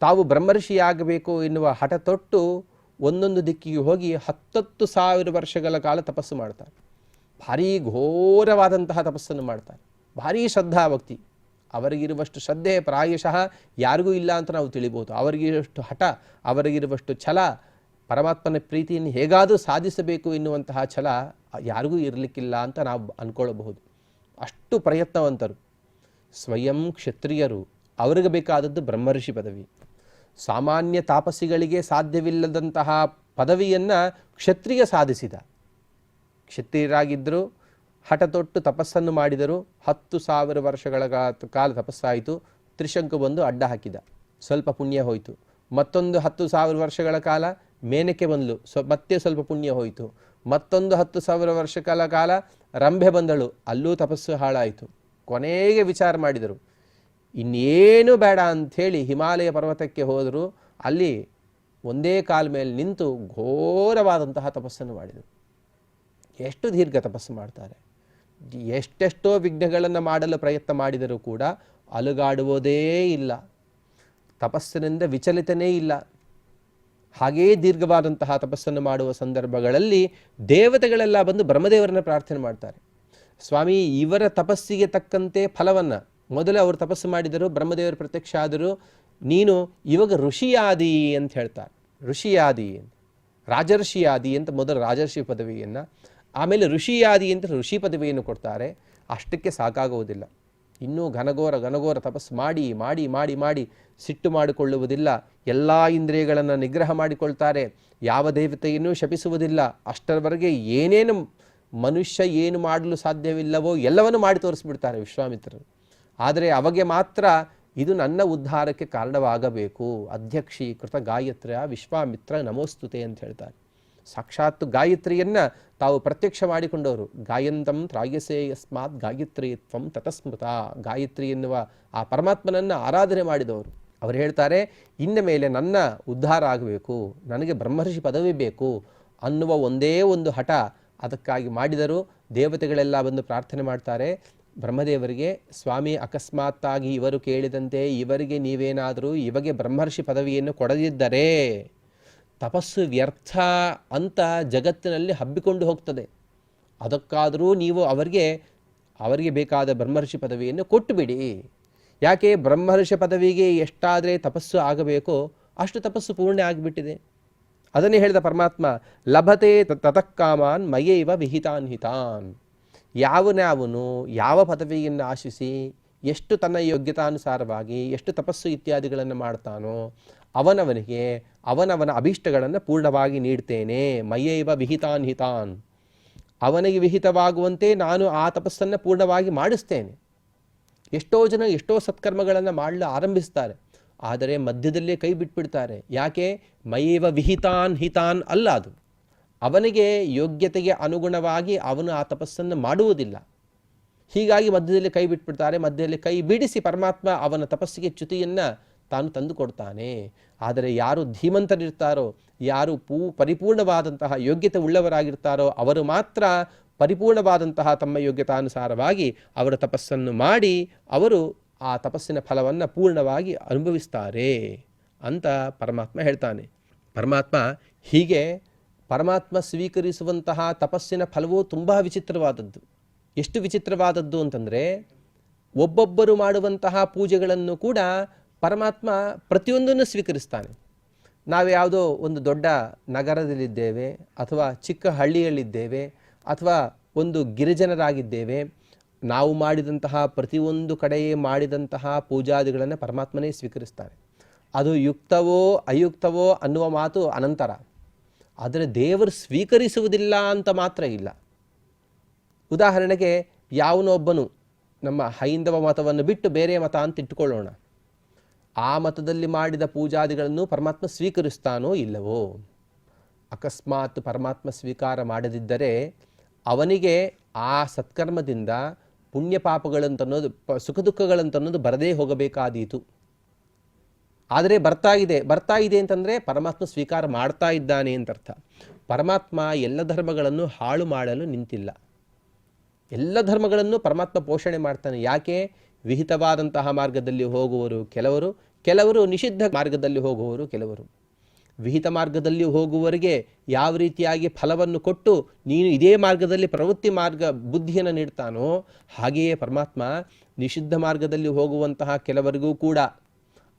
ತಾವು ಬ್ರಹ್ಮರ್ಷಿಯಾಗಬೇಕು ಎನ್ನುವ ಹಠ ತೊಟ್ಟು ಒಂದೊಂದು ದಿಕ್ಕಿಗೆ ಹೋಗಿ 10,000 ವರ್ಷಗಳ ಕಾಲ ತಪಸ್ಸು ಮಾಡ್ತಾರೆ. ಭಾರೀ ಘೋರವಾದಂತಹ ತಪಸ್ಸನ್ನು ಮಾಡ್ತಾರೆ. ಭಾರೀ ಶ್ರದ್ಧಾಭಕ್ತಿ. ಅವರಿಗಿರುವಷ್ಟು ಶ್ರದ್ಧೆ ಪ್ರಾಯಶಃ ಯಾರಿಗೂ ಇಲ್ಲ ಅಂತ ನಾವು ತಿಳಿಬೋದು. ಅವರಿಗಿರುವಷ್ಟು ಹಠ, ಅವರಿಗಿರುವಷ್ಟು ಛಲ, ಪರಮಾತ್ಮನ ಪ್ರೀತಿಯನ್ನು ಹೇಗಾದರೂ ಸಾಧಿಸಬೇಕು ಎನ್ನುವಂತಹ ಛಲ ಯಾರಿಗೂ ಇರಲಿಕ್ಕಿಲ್ಲ ಅಂತ ನಾವು ಅಂದ್ಕೊಳ್ಳಬಹುದು. ಅಷ್ಟು ಪ್ರಯತ್ನವಂತರು. ಸ್ವಯಂ ಕ್ಷತ್ರಿಯರು, ಅವರಿಗೆ ಬೇಕಾದದ್ದು ಬ್ರಹ್ಮರ್ಷಿ ಪದವಿ. ಸಾಮಾನ್ಯ ತಾಪಸಿಗಳಿಗೆ ಸಾಧ್ಯವಿಲ್ಲದಂತಹ ಪದವಿಯನ್ನು ಕ್ಷತ್ರಿಯ ಸಾಧಿಸಿದ. ಕ್ಷತ್ರಿಯರಾಗಿದ್ದರು, ಹಠ ತೊಟ್ಟು ತಪಸ್ಸನ್ನು ಮಾಡಿದರು. 10,000 ವರ್ಷಗಳ ಕಾಲ ತಪಸ್ಸಾಯಿತು. ತ್ರಿಶಂಕು ಬಂದು ಅಡ್ಡ ಹಾಕಿದ, ಸ್ವಲ್ಪ ಪುಣ್ಯ ಹೋಯಿತು. ಮತ್ತೊಂದು 10,000 ವರ್ಷಗಳ ಕಾಲ ಮೇನಕೆ ಬಂದಳು, ಮತ್ತೆ ಸ್ವಲ್ಪ ಪುಣ್ಯ ಹೋಯಿತು. ಮತ್ತೊಂದು 10,000 ವರ್ಷಗಳ ಕಾಲ ರಂಭೆ ಬಂದಳು, ಅಲ್ಲೂ ತಪಸ್ಸು ಹಾಳಾಯಿತು. ಕೊನೆಗೆ ವಿಚಾರ ಮಾಡಿದರು, ಇನ್ನೇನು ಬೇಡ ಅಂಥೇಳಿ ಹಿಮಾಲಯ ಪರ್ವತಕ್ಕೆ ಹೋದರು. ಅಲ್ಲಿ ಒಂದೇ ಕಾಲ ಮೇಲೆ ನಿಂತು ಘೋರವಾದಂತಹ ತಪಸ್ಸನ್ನು ಮಾಡಿದರು. ಎಷ್ಟು ದೀರ್ಘ ತಪಸ್ಸು ಮಾಡ್ತಾರೆ. ಎಷ್ಟೆಷ್ಟೋ ವಿಘ್ನಗಳನ್ನು ಮಾಡಲು ಪ್ರಯತ್ನ ಮಾಡಿದರೂ ಕೂಡ ಅಲುಗಾಡುವುದೇ ಇಲ್ಲ, ತಪಸ್ಸಿನಿಂದ ವಿಚಲಿತನೇ ಇಲ್ಲ. ಹಾಗೇ ದೀರ್ಘವಾದಂತಹ ತಪಸ್ಸನ್ನು ಮಾಡುವ ಸಂದರ್ಭಗಳಲ್ಲಿ ದೇವತೆಗಳೆಲ್ಲ ಬಂದು ಬ್ರಹ್ಮದೇವರನ್ನ ಪ್ರಾರ್ಥನೆ ಮಾಡ್ತಾರೆ. ಸ್ವಾಮಿ, ಇವರ ತಪಸ್ಸಿಗೆ ತಕ್ಕಂತೆ ಫಲವನ್ನು ಮೊದಲು ಅವರು ತಪಸ್ಸು ಮಾಡಿದರು, ಬ್ರಹ್ಮದೇವರು ಪ್ರತ್ಯಕ್ಷ ಆದರು. ನೀನು ಇವಾಗ ಋಷಿಯಾದಿ ಅಂತ ಹೇಳ್ತಾರೆ. ಋಷಿಯಾದಿ, ರಾಜರ್ಷಿಯಾದಿ ಅಂತ ಮೊದಲು ರಾಜರ್ಷಿ ಪದವಿಯನ್ನು, ಆಮೇಲೆ ಋಷಿಯಾದಿ ಅಂತ ಋಷಿ ಪದವಿಯನ್ನು ಕೊಡ್ತಾರೆ. ಅಷ್ಟಕ್ಕೆ ಸಾಕಾಗುವುದಿಲ್ಲ. ಇನ್ನೂ ಘನಘೋರ ತಪಸ್ಸು ಮಾಡಿ ಮಾಡಿ ಮಾಡಿ ಮಾಡಿ ಸಿಟ್ಟು ಮಾಡಿಕೊಳ್ಳುವುದಿಲ್ಲ. ಎಲ್ಲ ಇಂದ್ರಿಯಗಳನ್ನು ನಿಗ್ರಹ ಮಾಡಿಕೊಳ್ತಾರೆ. ಯಾವ ದೇವತೆಯನ್ನು ಶಪಿಸುವುದಿಲ್ಲ. ಅಷ್ಟರವರೆಗೆ ಏನೇನು ಮನುಷ್ಯ ಏನು ಮಾಡಲು ಸಾಧ್ಯವಿಲ್ಲವೋ ಎಲ್ಲವನ್ನು ಮಾಡಿ ತೋರಿಸ್ಬಿಡ್ತಾರೆ ವಿಶ್ವಾಮಿತ್ರರು. ಆದರೆ ಅವಾಗ ಮಾತ್ರ ಇದು ನನ್ನ ಉದ್ಧಾರಕ್ಕೆ ಕಾರಣವಾಗಬೇಕು. ಅಧ್ಯಕ್ಷೀಕೃತ ಗಾಯತ್ರ್ಯ ವಿಶ್ವಾಮಿತ್ರ ನಮೋಸ್ತುತೆ ಅಂತ ಹೇಳ್ತಾರೆ. ಸಾಕ್ಷಾತ್ ಗಾಯತ್ರಿಯನ್ನು ತಾವು ಪ್ರತ್ಯಕ್ಷ ಮಾಡಿಕೊಂಡವರು. ಗಾಯಂತಂ ತ್ರಾಯಸೇ ಯಸ್ಮಾತ್ ಗಾಯತ್ರಿತ್ವಂ ತತಸ್ಮೃತ. ಗಾಯತ್ರಿ ಎನ್ನುವ ಆ ಪರಮಾತ್ಮನನ್ನು ಆರಾಧನೆ ಮಾಡಿದವರು. ಅವರು ಹೇಳ್ತಾರೆ, ಇನ್ನ ಮೇಲೆ ನನ್ನ ಉದ್ಧಾರ ಆಗಬೇಕು, ನನಗೆ ಬ್ರಹ್ಮರ್ಷಿ ಪದವಿ ಬೇಕು ಅನ್ನುವ ಒಂದೇ ಒಂದು ಹಠ ಅದಕ್ಕಾಗಿ ಮಾಡಿದರು. ದೇವತೆಗಳೆಲ್ಲ ಬಂದು ಪ್ರಾರ್ಥನೆ ಮಾಡ್ತಾರೆ ಬ್ರಹ್ಮದೇವರಿಗೆ, ಸ್ವಾಮಿ, ಅಕಸ್ಮಾತ್ತಾಗಿ ಇವರು ಕೇಳಿದಂತೆ ಇವರಿಗೆ ನೀವೇನಾದರೂ ಇವಾಗ ಬ್ರಹ್ಮರ್ಷಿ ಪದವಿಯನ್ನು ಕೊಡದಿದ್ದರೆ ತಪಸ್ಸು ವ್ಯರ್ಥ ಅಂತ ಜಗತ್ತಿನಲ್ಲಿ ಹಬ್ಬಿಕೊಂಡು ಹೋಗ್ತದೆ. ಅದಕ್ಕಾದರೂ ನೀವು ಅವರಿಗೆ ಬೇಕಾದ ಬ್ರಹ್ಮರ್ಷಿ ಪದವಿಯನ್ನು ಕೊಟ್ಟುಬಿಡಿ. ಯಾಕೆ? ಬ್ರಹ್ಮರ್ಷಿ ಪದವಿಗೆ ಎಷ್ಟಾದರೆ ತಪಸ್ಸು ಆಗಬೇಕೋ ಅಷ್ಟು ತಪಸ್ಸು ಪೂರ್ಣ ಆಗಿಬಿಟ್ಟಿದೆ. ಅದನ್ನೇ ಹೇಳಿದ ಪರಮಾತ್ಮ, ಲಭತೆ ತತಃಕಾಮಾನ್ ಮಯೈವ ವಿಹಿತಾನ್ ಹಿತಾನ್. ಯಾವನು ಯಾವ ಪದವಿಯನ್ನು ಆಶಿಸಿ ಎಷ್ಟು ತನ್ನ ಯೋಗ್ಯತಾನುಸಾರವಾಗಿ ಎಷ್ಟು ತಪಸ್ಸು ಇತ್ಯಾದಿಗಳನ್ನು ಮಾಡ್ತಾನೋ ಅವನವನಿಗೆ ಅವನವನ ಅಭೀಷ್ಟಗಳನ್ನು ಪೂರ್ಣವಾಗಿ ನೀಡ್ತೇನೆ. ಮಯೈವ ವಿಹಿತಾನ್ ಹಿತಾನ್. ಅವನಿಗೆ ವಿಹಿತವಾಗುವಂತೆ ನಾನು ಆ ತಪಸ್ಸನ್ನು ಪೂರ್ಣವಾಗಿ ಮಾಡಿಸ್ತೇನೆ. ಎಷ್ಟೋ ಜನ ಎಷ್ಟೋ ಸತ್ಕರ್ಮಗಳನ್ನು ಮಾಡಲು ಆರಂಭಿಸ್ತಾರೆ, ಆದರೆ ಮಧ್ಯದಲ್ಲೇ ಕೈ ಬಿಟ್ಬಿಡ್ತಾರೆ. ಯಾಕೆ? ಮಯೈವ ವಿಹಿತಾನ್ ಹಿತಾನ್ ಅಲ್ಲ, ಅದು ಅವನಿಗೆ ಯೋಗ್ಯತೆಗೆ ಅನುಗುಣವಾಗಿ ಅವನು ಆ ತಪಸ್ಸನ್ನು ಮಾಡುವುದಿಲ್ಲ. ಹೀಗಾಗಿ ಮಧ್ಯದಲ್ಲಿ ಕೈ ಬಿಟ್ಬಿಡ್ತಾರೆ. ಮಧ್ಯದಲ್ಲಿ ಕೈ ಬಿಡಿಸಿ ಪರಮಾತ್ಮ ಅವನ ತಪಸ್ಸಿಗೆ ಚ್ಯುತಿಯನ್ನು ತಾನು ತಂದು ಕೊಡ್ತಾನೆ. ಆದರೆ ಯಾರು ಧೀಮಂತರಿರ್ತಾರೋ, ಯಾರು ಪರಿಪೂರ್ಣವಾದಂತಹ ಯೋಗ್ಯತೆ ಉಳ್ಳವರಾಗಿರ್ತಾರೋ ಅವರು ಮಾತ್ರ ಪರಿಪೂರ್ಣವಾದಂತಹ ತಮ್ಮ ಯೋಗ್ಯತಾನುಸಾರವಾಗಿ ಅವರ ತಪಸ್ಸನ್ನು ಮಾಡಿ ಅವರು ಆ ತಪಸ್ಸಿನ ಫಲವನ್ನು ಪೂರ್ಣವಾಗಿ ಅನುಭವಿಸ್ತಾರೆ ಅಂತ ಪರಮಾತ್ಮ ಹೇಳ್ತಾನೆ. ಪರಮಾತ್ಮ ಸ್ವೀಕರಿಸುವಂತಹ ತಪಸ್ಸಿನ ಫಲವೂ ತುಂಬ ವಿಚಿತ್ರವಾದದ್ದು. ಎಷ್ಟು ವಿಚಿತ್ರವಾದದ್ದು ಅಂತಂದರೆ, ಒಬ್ಬೊಬ್ಬರು ಮಾಡುವಂತಹ ಪೂಜೆಗಳನ್ನು ಕೂಡ ಪರಮಾತ್ಮ ಪ್ರತಿಯೊಂದನ್ನು ಸ್ವೀಕರಿಸ್ತಾನೆ. ನಾವು ಯಾವುದೋ ಒಂದು ದೊಡ್ಡ ನಗರದಲ್ಲಿದ್ದೇವೆ, ಅಥವಾ ಚಿಕ್ಕ ಹಳ್ಳಿಯಲ್ಲಿದ್ದೇವೆ, ಅಥವಾ ಒಂದು ಗಿರಿಜನರಾಗಿದ್ದೇವೆ. ನಾವು ಮಾಡಿದಂತಹ ಪ್ರತಿಯೊಂದು ಕಡೆಯೇ ಮಾಡಿದಂತಹ ಪೂಜಾದಿಗಳನ್ನು ಪರಮಾತ್ಮನೇ ಸ್ವೀಕರಿಸ್ತಾನೆ. ಅದು ಯುಕ್ತವೋ ಅಯುಕ್ತವೋ ಅನ್ನುವ ಮಾತು ಅನಂತರ. ಆದರೆ ದೇವರು ಸ್ವೀಕರಿಸುವುದಿಲ್ಲ ಅಂತ ಮಾತ್ರ ಇಲ್ಲ. ಉದಾಹರಣೆಗೆ, ಯಾವನೊಬ್ಬನು ನಮ್ಮ ಹೈಂದವ ಮತವನ್ನು ಬಿಟ್ಟು ಬೇರೆ ಮತ ಅಂತ ಇಟ್ಟುಕೊಳ್ಳೋಣ, ಆ ಮತದಲ್ಲಿ ಮಾಡಿದ ಪೂಜಾದಿಗಳನ್ನು ಪರಮಾತ್ಮ ಸ್ವೀಕರಿಸ್ತಾನೋ ಇಲ್ಲವೋ? ಅಕಸ್ಮಾತ್ ಪರಮಾತ್ಮ ಸ್ವೀಕಾರ ಮಾಡದಿದ್ದರೆ ಅವನಿಗೆ ಆ ಸತ್ಕರ್ಮದಿಂದ ಪುಣ್ಯ ಪಾಪಗಳಂತನ್ನೋದು, ಸುಖ ದುಃಖಗಳಂತನ್ನೋದು ಬರದೇ ಹೋಗಬೇಕಾದೀತು. ಆದರೆ ಬರ್ತಾ ಇದೆ ಅಂತಂದರೆ ಪರಮಾತ್ಮ ಸ್ವೀಕಾರ ಮಾಡ್ತಾ ಇದ್ದಾನೆ ಅಂತ ಅರ್ಥ. ಪರಮಾತ್ಮ ಎಲ್ಲ ಧರ್ಮಗಳನ್ನು ಹಾಳು ಮಾಡಲು ನಿಂತಿಲ್ಲ. ಎಲ್ಲ ಧರ್ಮಗಳನ್ನು ಪರಮಾತ್ಮ ಪೋಷಣೆ ಮಾಡ್ತಾನೆ. ಯಾಕೆ? ವಿಹಿತವಾದಂತಹ ಮಾರ್ಗದಲ್ಲಿ ಹೋಗುವವರು ಕೆಲವರು, ನಿಷಿದ್ಧ ಮಾರ್ಗದಲ್ಲಿ ಹೋಗುವವರು ಕೆಲವರು. ವಿಹಿತ ಮಾರ್ಗದಲ್ಲಿ ಹೋಗುವವರೆಗೆ ಯಾವ ರೀತಿಯಾಗಿ ಫಲವನ್ನು ಕೊಟ್ಟು ನೀನು ಇದೇ ಮಾರ್ಗದಲ್ಲಿ ಪ್ರವೃತ್ತಿ ಬುದ್ಧಿಯನ್ನು ನೀಡ್ತಾನೋ ಹಾಗೆಯೇ ಪರಮಾತ್ಮ ನಿಷಿದ್ಧ ಮಾರ್ಗದಲ್ಲಿ ಹೋಗುವಂತಹ ಕೆಲವರಿಗೂ ಕೂಡ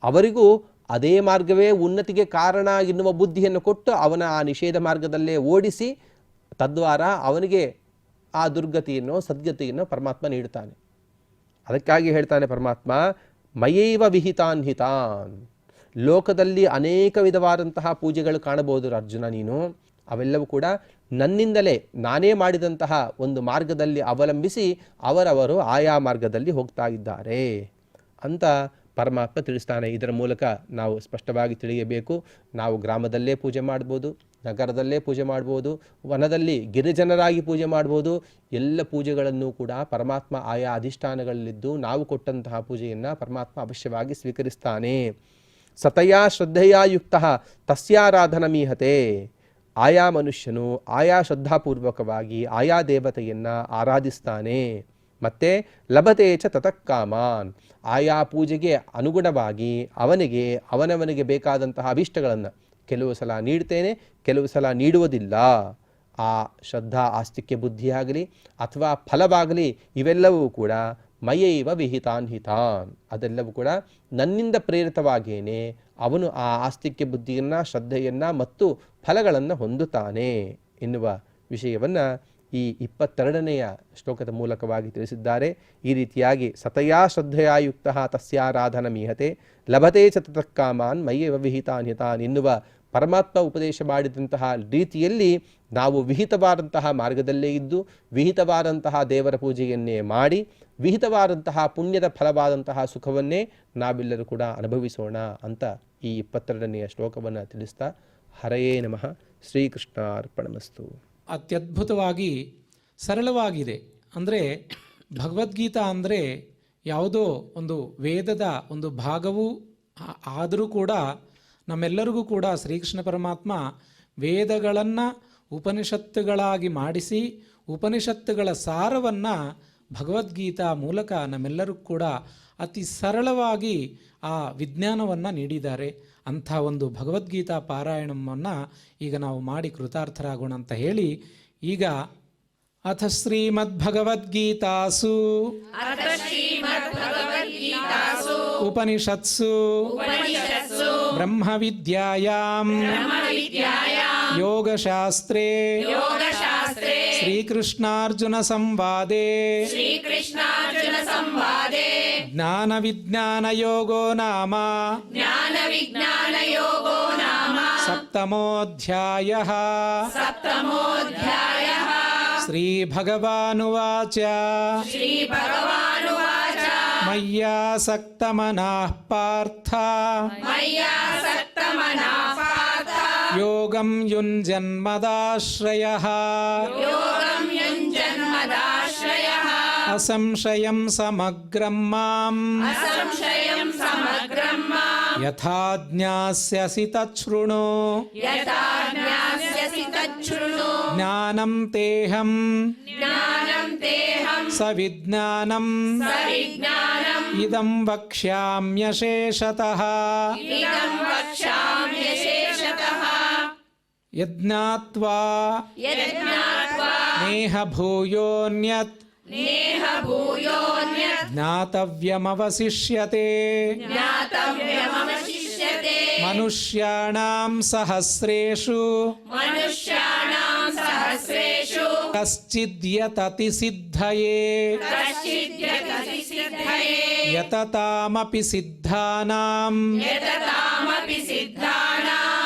ಅವರಿಗೂ ಅದೇ ಮಾರ್ಗವೇ ಉನ್ನತಿಗೆ ಕಾರಣ ಎನ್ನುವ ಬುದ್ಧಿಯನ್ನು ಕೊಟ್ಟು ಅವನ ಆ ನಿಷೇಧ ಮಾರ್ಗದಲ್ಲೇ ಓಡಿಸಿ ತದ್ವಾರ ಅವನಿಗೆ ಆ ದುರ್ಗತಿಯನ್ನು ಸದ್ಗತಿಯನ್ನು ಪರಮಾತ್ಮ ನೀಡ್ತಾನೆ. ಅದಕ್ಕಾಗಿ ಹೇಳ್ತಾನೆ ಪರಮಾತ್ಮ, ಮಯೈವ ವಿಹಿತಾನ್ ಹಿತಾನ್. ಲೋಕದಲ್ಲಿ ಅನೇಕ ವಿಧವಾದಂತಹ ಪೂಜೆಗಳು ಕಾಣಬಹುದು ಅರ್ಜುನ ನೀನು, ಅವೆಲ್ಲವೂ ಕೂಡ ನನ್ನಿಂದಲೇ ನಾನೇ ಮಾಡಿದಂತಹ ಒಂದು ಮಾರ್ಗದಲ್ಲಿ ಅವಲಂಬಿಸಿ ಅವರವರು ಆಯಾ ಮಾರ್ಗದಲ್ಲಿ ಹೋಗ್ತಾ ಇದ್ದಾರೆ ಅಂತ ಪರಮಾತ್ಮ ತಿಳಿಸ್ತಾನೆ. ಇದರ ಮೂಲಕ ನಾವು ಸ್ಪಷ್ಟವಾಗಿ ತಿಳಿಯಬೇಕು, ನಾವು ಗ್ರಾಮದಲ್ಲೇ ಪೂಜೆ ಮಾಡ್ಬೋದು, ನಗರದಲ್ಲೇ ಪೂಜೆ ಮಾಡ್ಬೋದು, ವನದಲ್ಲಿ ಗಿರಿಜನರಾಗಿ ಪೂಜೆ ಮಾಡ್ಬೋದು. ಎಲ್ಲ ಪೂಜೆಗಳನ್ನು ಕೂಡ ಪರಮಾತ್ಮ ಆಯಾ ಅಧಿಷ್ಠಾನಗಳಲ್ಲಿದ್ದು ನಾವು ಕೊಟ್ಟಂತಹ ಪೂಜೆಯನ್ನು ಪರಮಾತ್ಮ ಅವಶ್ಯವಾಗಿ ಸ್ವೀಕರಿಸ್ತಾನೆ. ಸತಯಾ ಶ್ರದ್ಧೆಯಾ ಯುಕ್ತ ತಸ್ಯಾರಾಧನಮೀಹತೆ. ಆಯಾ ಮನುಷ್ಯನು ಆಯಾ ಶ್ರದ್ಧಾಪೂರ್ವಕವಾಗಿ ಆಯಾ ದೇವತೆಯನ್ನು ಆರಾಧಿಸ್ತಾನೆ. ಮತ್ತು ಲಭತೆ ಚ ತತಃಕಾಮಾನ್. ಆಯಾ ಪೂಜೆಗೆ ಅನುಗುಣವಾಗಿ ಅವನವನಿಗೆ ಬೇಕಾದಂತಹ ಅಭೀಷ್ಟಗಳನ್ನು ಕೆಲವು ಸಲ ನೀಡ್ತೇನೆ, ಕೆಲವು ಸಲ ನೀಡುವುದಿಲ್ಲ. ಆ ಶ್ರದ್ಧಾ ಆಸ್ತಿಕ್ಯ ಬುದ್ಧಿಯಾಗಲಿ ಅಥವಾ ಫಲವಾಗಲಿ ಇವೆಲ್ಲವೂ ಕೂಡ ಮಯೈವ ವಿಹಿತಾನ್ ಹಿತಾನ್. ಅದೆಲ್ಲವೂ ಕೂಡ ನನ್ನಿಂದ ಪ್ರೇರಿತವಾಗಿಯೇ ಅವನು ಆ ಆಸ್ತಿಕ್ಯ ಬುದ್ಧಿಯನ್ನು, ಶ್ರದ್ಧೆಯನ್ನು ಮತ್ತು ಫಲಗಳನ್ನು ಹೊಂದುತ್ತಾನೆ ಎನ್ನುವ ವಿಷಯವನ್ನು ಈ 22ನೆಯ ಶ್ಲೋಕದ ಮೂಲಕವಾಗಿ ತಿಳಿಸಿದ್ದಾರೆ. ಈ ರೀತಿಯಾಗಿ ಸತಯಾ ಶ್ರದ್ಧೆಯಾಯುಕ್ತ ತಸ್ಯಾರಾಧನಮೀಹತೆ ಲಭತೆ ಚ ತತಃಕಾಮಾನ್ ಮಯೈವ ವಿಹಿತಾನ್ ಹಿತಾನ್ ಎನ್ನುವ ಪರಮಾತ್ಮ ಉಪದೇಶ ಮಾಡಿದಂತಹ ರೀತಿಯಲ್ಲಿ ನಾವು ವಿಹಿತವಾದಂತಹ ಮಾರ್ಗದಲ್ಲೇ ಇದ್ದು ವಿಹಿತವಾದಂತಹ ದೇವರ ಪೂಜೆಯನ್ನೇ ಮಾಡಿ ವಿಹಿತವಾದಂತಹ ಪುಣ್ಯದ ಫಲವಾದಂತಹ ಸುಖವನ್ನೇ ನಾವೆಲ್ಲರೂ ಕೂಡ ಅನುಭವಿಸೋಣ ಅಂತ ಈ 22ನೆಯ ಶ್ಲೋಕವನ್ನು ತಿಳಿಸ್ತಾ ಹರಯೇ ನಮಃ. ಶ್ರೀಕೃಷ್ಣಾರ್ಪಣಮಸ್ತು. ಅತ್ಯದ್ಭುತವಾಗಿ ಸರಳವಾಗಿದೆ. ಅಂದರೆ ಭಗವದ್ಗೀತಾ ಅಂದರೆ ಯಾವುದೋ ಒಂದು ವೇದದ ಒಂದು ಭಾಗವೂ ಆದರೂ ಕೂಡ ನಮ್ಮೆಲ್ಲರಿಗೂ ಕೂಡ ಶ್ರೀಕೃಷ್ಣ ಪರಮಾತ್ಮ ವೇದಗಳನ್ನು ಉಪನಿಷತ್ತುಗಳಾಗಿ ಮಾಡಿಸಿ ಉಪನಿಷತ್ತುಗಳ ಸಾರವನ್ನು ಭಗವದ್ಗೀತಾ ಮೂಲಕ ನಮ್ಮೆಲ್ಲರಿಗೂ ಕೂಡ ಅತಿ ಸರಳವಾಗಿ ಆ ವಿಜ್ಞಾನವನ್ನು ನೀಡಿದ್ದಾರೆ. ಅಂಥ ಒಂದು ಭಗವದ್ಗೀತಾ ಪಾರಾಯಣವನ್ನು ಈಗ ನಾವು ಮಾಡಿ ಕೃತಾರ್ಥರಾಗೋಣ ಅಂತ ಹೇಳಿ ಈಗ ಅಥ ಶ್ರೀಮದ್ಭಗವದ್ಗೀತಾಸು ಉಪನಿಷತ್ಸು ಬ್ರಹ್ಮವಿದ್ಯಾಯಾಂ ಯೋಗಶಾಸ್ತ್ರೇ ಶ್ರೀಕೃಷ್ಣಾರ್ಜುನ ಸಂವಾದೇ ಜ್ಞಾನವಿಜ್ಞಾನಯೋಗೋ ನಾಮ ಸಪ್ತಮೋಧ್ಯಾಯಃ. ಶ್ರೀಭಗವಾನುವಾಚ ಮಯ್ಯಾಸಕ್ತಮನಃ ಪಾರ್ಥ ಯೋಗಂ ಯುಂಜನ್ಮದಾಶ್ರಯಃ ಅಸಂಶಯಂ ಸಮಗ್ರಂ ಮಾಂ ಯಥಾ ಜ್ಞಾಸ್ಯಸಿ ತಚ್ಛೃಣು ಜ್ಞಾನಂ ತೇಹಂ ಸವಿಜ್ಞಾನಂ ಇದಂ ವಕ್ಷ್ಯಾಮ್ಯಶೇಷತಃ. ಯಜ್ಞಾತ್ವಾ ನೇಹ ಭೂಯೋನ್ಯತ್ ಜ್ಞಾತವ್ಯಮವಶಿಷ್ಯತೆ. ಮನುಷ್ಯಾಣಾಂ ಸಹಸ್ರೇಷು ಕಶ್ಚಿದ್ಯತತಿ ಸಿದ್ಧಯೇ ಯತತಾಮಪಿ ಸಿದ್ಧಾನಾಂ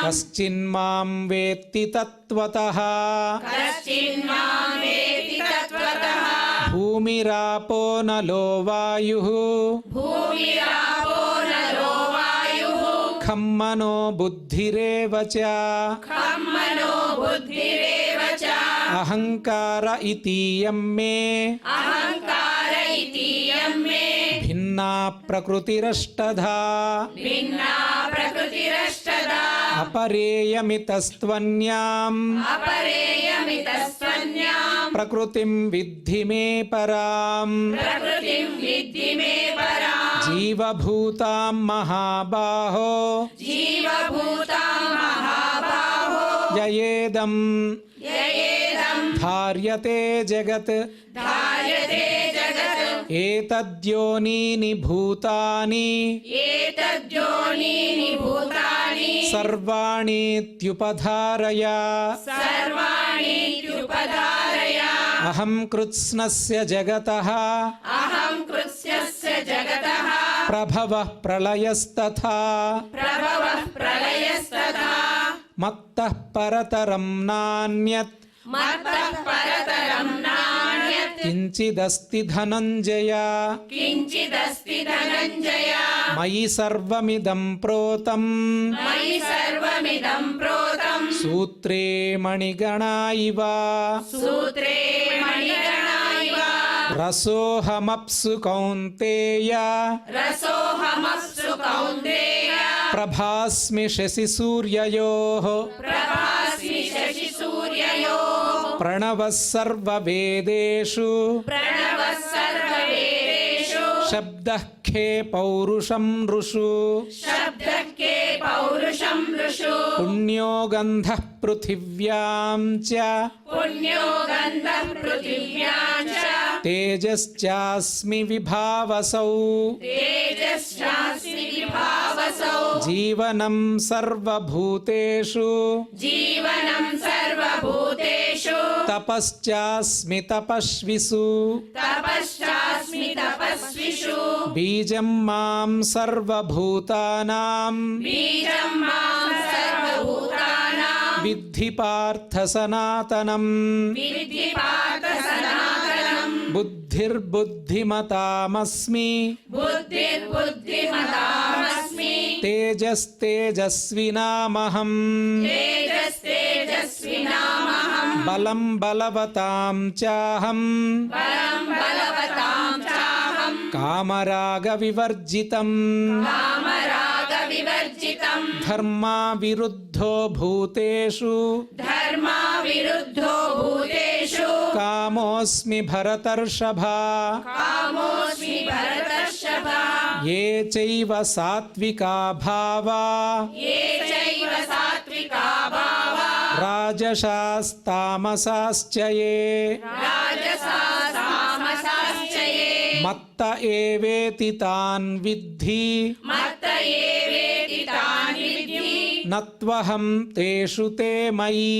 ಕಶ್ಚಿನ್ಮಾಂ ವೇತ್ತಿ ತತ್ವತಃ. ಭೂಮಿರಾಪೋ ನಲೋ ವಾಯುಃ ಖಂ ಮನೋ ಬುದ್ಧಿರೇವ ಚ ಅಹಂಕಾರ ಇತೀಯಂ ಮೇ ಭಿನ್ನಾ ಪ್ರಕೃತಿರಷ್ಟಧಾ. ಅಪರೇಯಮಿತಸ್ತ್ವನ್ಯಾಂ ಪ್ರಕೃತಿಂ ವಿದ್ಧಿ ಮೇ ಪರಾಂ. ಜೀವಭೂತಾಂ ಮಹಾಬಾಹೋ యయేదం ధార్యతే జగత్ ఏతద్యోనీని భూతాని సర్వాణీత్యుపధారయ అహం కృత్స్నస్య జగతః ప్రభవః ప్రళయస్తథా మత్తః పరతరం నాన్యత్ కించిదస్తి ధనంజయ మయి సర్వమిదం ప్రోతం సూత్రే మణిగణా ఇవ రసోహమప్సు కౌంతేయ ప్రభాస్మి శశి సూర్యయోః ప్రణవః సర్వవేదేషు శబ్దః ఖే పౌరుషం ఋషు పుణ్యో గంధః పృథివ్యాం చ తేజశ్చాస్మి విభావసౌ జీవనం సర్వభూతేషు తపశ్చాస్మి తపస్విషు బీజం మాం సర్వభూతానాం విద్ధి పార్థ సనాతనం బుద్ధిర్బుద్ధిమతామస్మి తేజస్తేజస్వినామహం బలం బలవతాం చాహం కామరాగ వివర్జితం ధర్మా విరుద్ధో భూతేషు కామోస్మి భరతర్షభా ఏ చైవ సాత్వికా భావా రాజసాస్తామసాశ్చ ఏ మత్త ఏవేతి తాన్ విద్ధి నత్వహం తేషు తే మయీ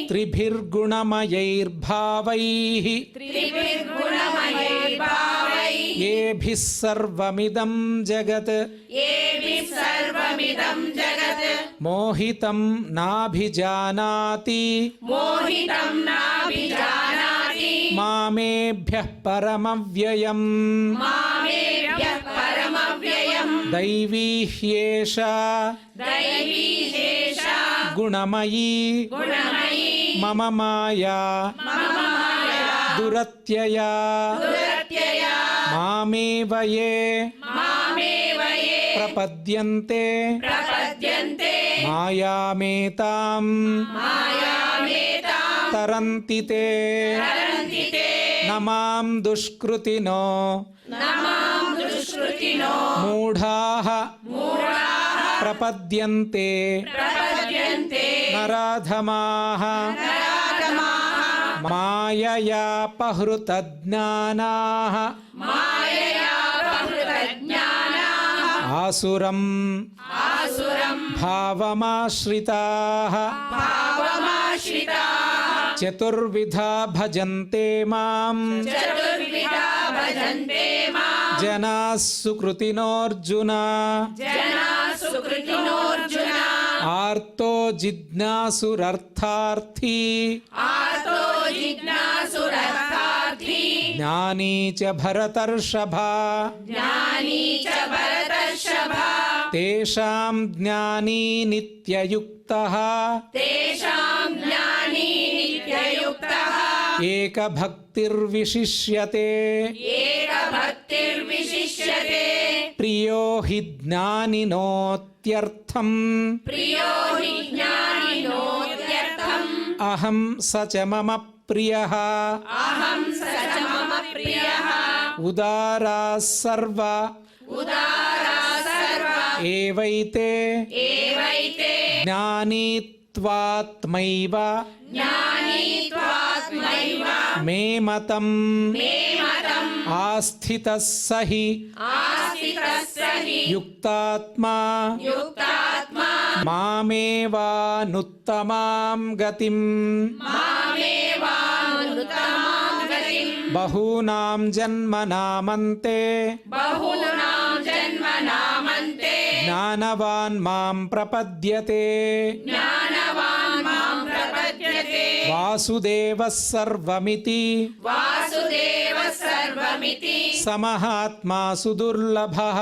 త్రిభిర్గుణమయైర్భావైః ఏభిః సర్వమిదం జగత్ మోహితం నాభిజానాతి మామేభ్యః పరమవ్యయం దైవీ హ్యేషా గుణమయీ మమ మాయా దురత్యయా మామేవ యే ప్రపద్యంతే మాయామేతాం తరంతి తే నమాం దుష్కృతినో మూఢాః ప్రపద్యంతే నరాధమాః మాయయాపహృతజ్ఞానాః ఆసురం భావమాశ్రితాః చతుర్విధా భజంతే మాం జనాః సుకృతినోऽర్జున ఆర్తో జిజ్ఞాసురర్థార్థీ జ్ఞానీ చ భరతర్షభా తేషాం జ్ఞానీ నిత్యయుక్తః ఏకభక్తిర్విశిష్యతే ప్రియో హి జ్ఞానినోత్యర్థం అహం స చ మమ ప్రియః ఉదారాः సర్వ ఏవైతే ఏవైతే జ్ఞానీత్వాత్మైవ జ్ఞానీత్వాత్మైవ మే మతం మే మతం ఆస్థితః సహి ఆస్థితస్సహి యుక్తాత్మా యుక్తాత్మా మామేవానుత్తమాం గతిం మామేవానుత్తమాం గతిం బహూనాం జన్మనామంతే బహూనాం జన్మనామంతే జ్ఞానవాన్ మాం ప్రపద్యతే జ్ఞానవాన్ మాం ప్రపద్యతే వాసుదేవః సర్వమితి వాసుదేవః సర్వమితి సమహాత్మా సుదుర్లభః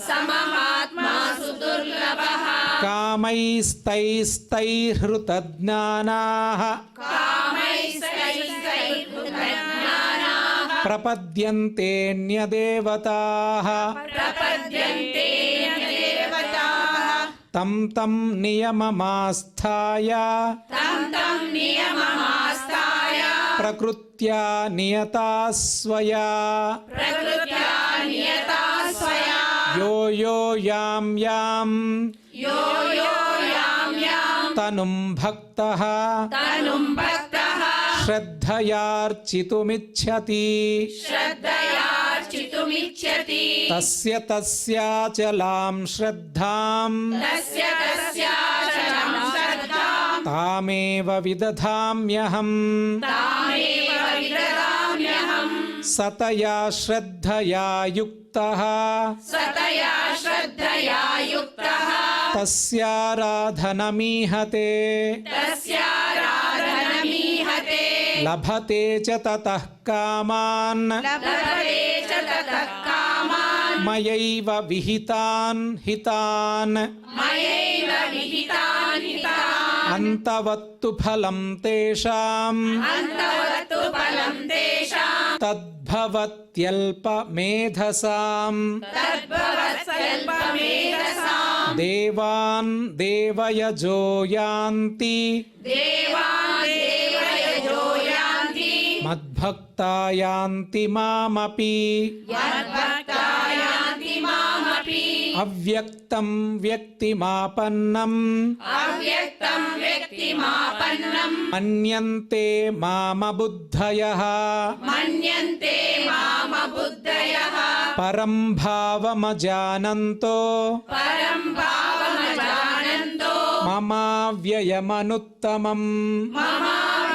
సమహాత్మా సుదుర్లభః కామైస్తైస్తైహృతజ్ఞానాః కామైస్తైస్తైర్హృతజ్ఞానాః ప్రపద్యంతేన్యదేవతాః ప్రపద్యంతే దేవతాః తం తం నియమమాస్థాయ తం తం నియమమాస్థాయ ప్రకృత్యా నియతా స్వయా ప్రకృత్యా నియతా స్వయా యో యో యాం యాం యో యో యాం యాం తనుం భక్తః తనుం భక్తః శ్రద్ధయార్చితుమిచ్చతి శ్రద్ధయార్చితుమిచ్చతి తస్య తస్యాచలాం శ్రద్ధాం తస్య తస్యాచలం శ్రద్ధాం తామేవ విదధామ్యహం తామేవ విదదామ్యహం సతయా శ్రద్ధయా యుక్తః సతయా శ్రద్ధయా యుక్తః తస్యారాధనమీహతే తస్యారాధనమీహతే లభతే చ తతః కామాన్ లభతే చ తతః కామాన్ మయైవ విహితాన్ హితాన్ మయైవ విహితాన్ హితాన్ అంతవత్తు ఫలం తేషాం అంతవత్తు ఫలం తేషాం తద్భవత్యల్పమేధసాం తద్భవత్సల్పమేధసాం దేవాన్ దేవయజో యాంతి దేవాన్ దేవయజో యాంతి మద్భక్తా యాంతి మామపి యద్భక్తా యాంతి మామపి అవ్యక్తం వ్యక్తిమాపన్నం అవ్యక్తం వ్యక్తిమాపన్నం మన్యంతే మామబుద్ధయః మన్యంతే మామ బుద్ధయః పరం భావమజానంతో పరం భావమజానంతో మమావ్యయమనుత్తమం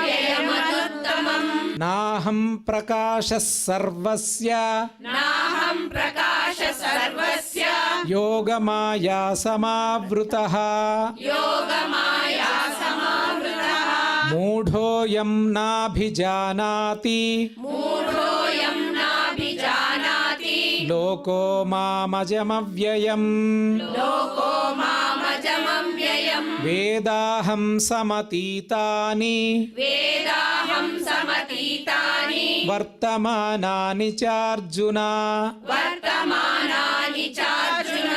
మమావ్యయమనుత్తమం నాహం ప్రకాశः సర్వస్య నాహం ప్రకాశ సర్వస్య యోగమాయా సమావృతః యోగమాయా సమావృతః మూఢోయం నాభిజానాతి మూఢోయం నాభిజానాతి లోకో మామజమవ్యయం లోకో మామజమవ్యయం వేదాహం సమతీతాని వేదాహం సమతీతాని వర్తమానాని చార్జున వర్తమానాని చార్జున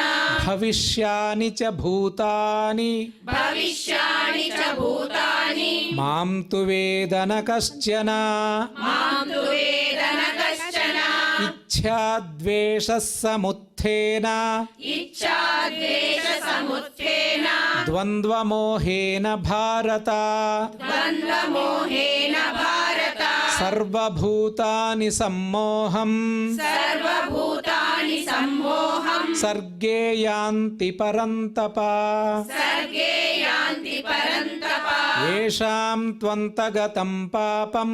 భవిష్యాని చ భూతాని భవిష్యాని చ భూతాని మాం తు వేదన కశ్చన మాం తు వేదన కశ్చన ఇచ్ఛాద్వేషः సముత్థేన ఇచ్ఛాద్వేష సముత్థేన ద్వంద్వమోహేన భారత ద్వంద్వమోహేన భారత సర్వభూతాని సమ్మోహం సర్వభూతాని సమ్మోహం సర్గే యాంతి పరంతప సర్గే యాంతి పరంతప యేషాం త్వంతగతం పాపం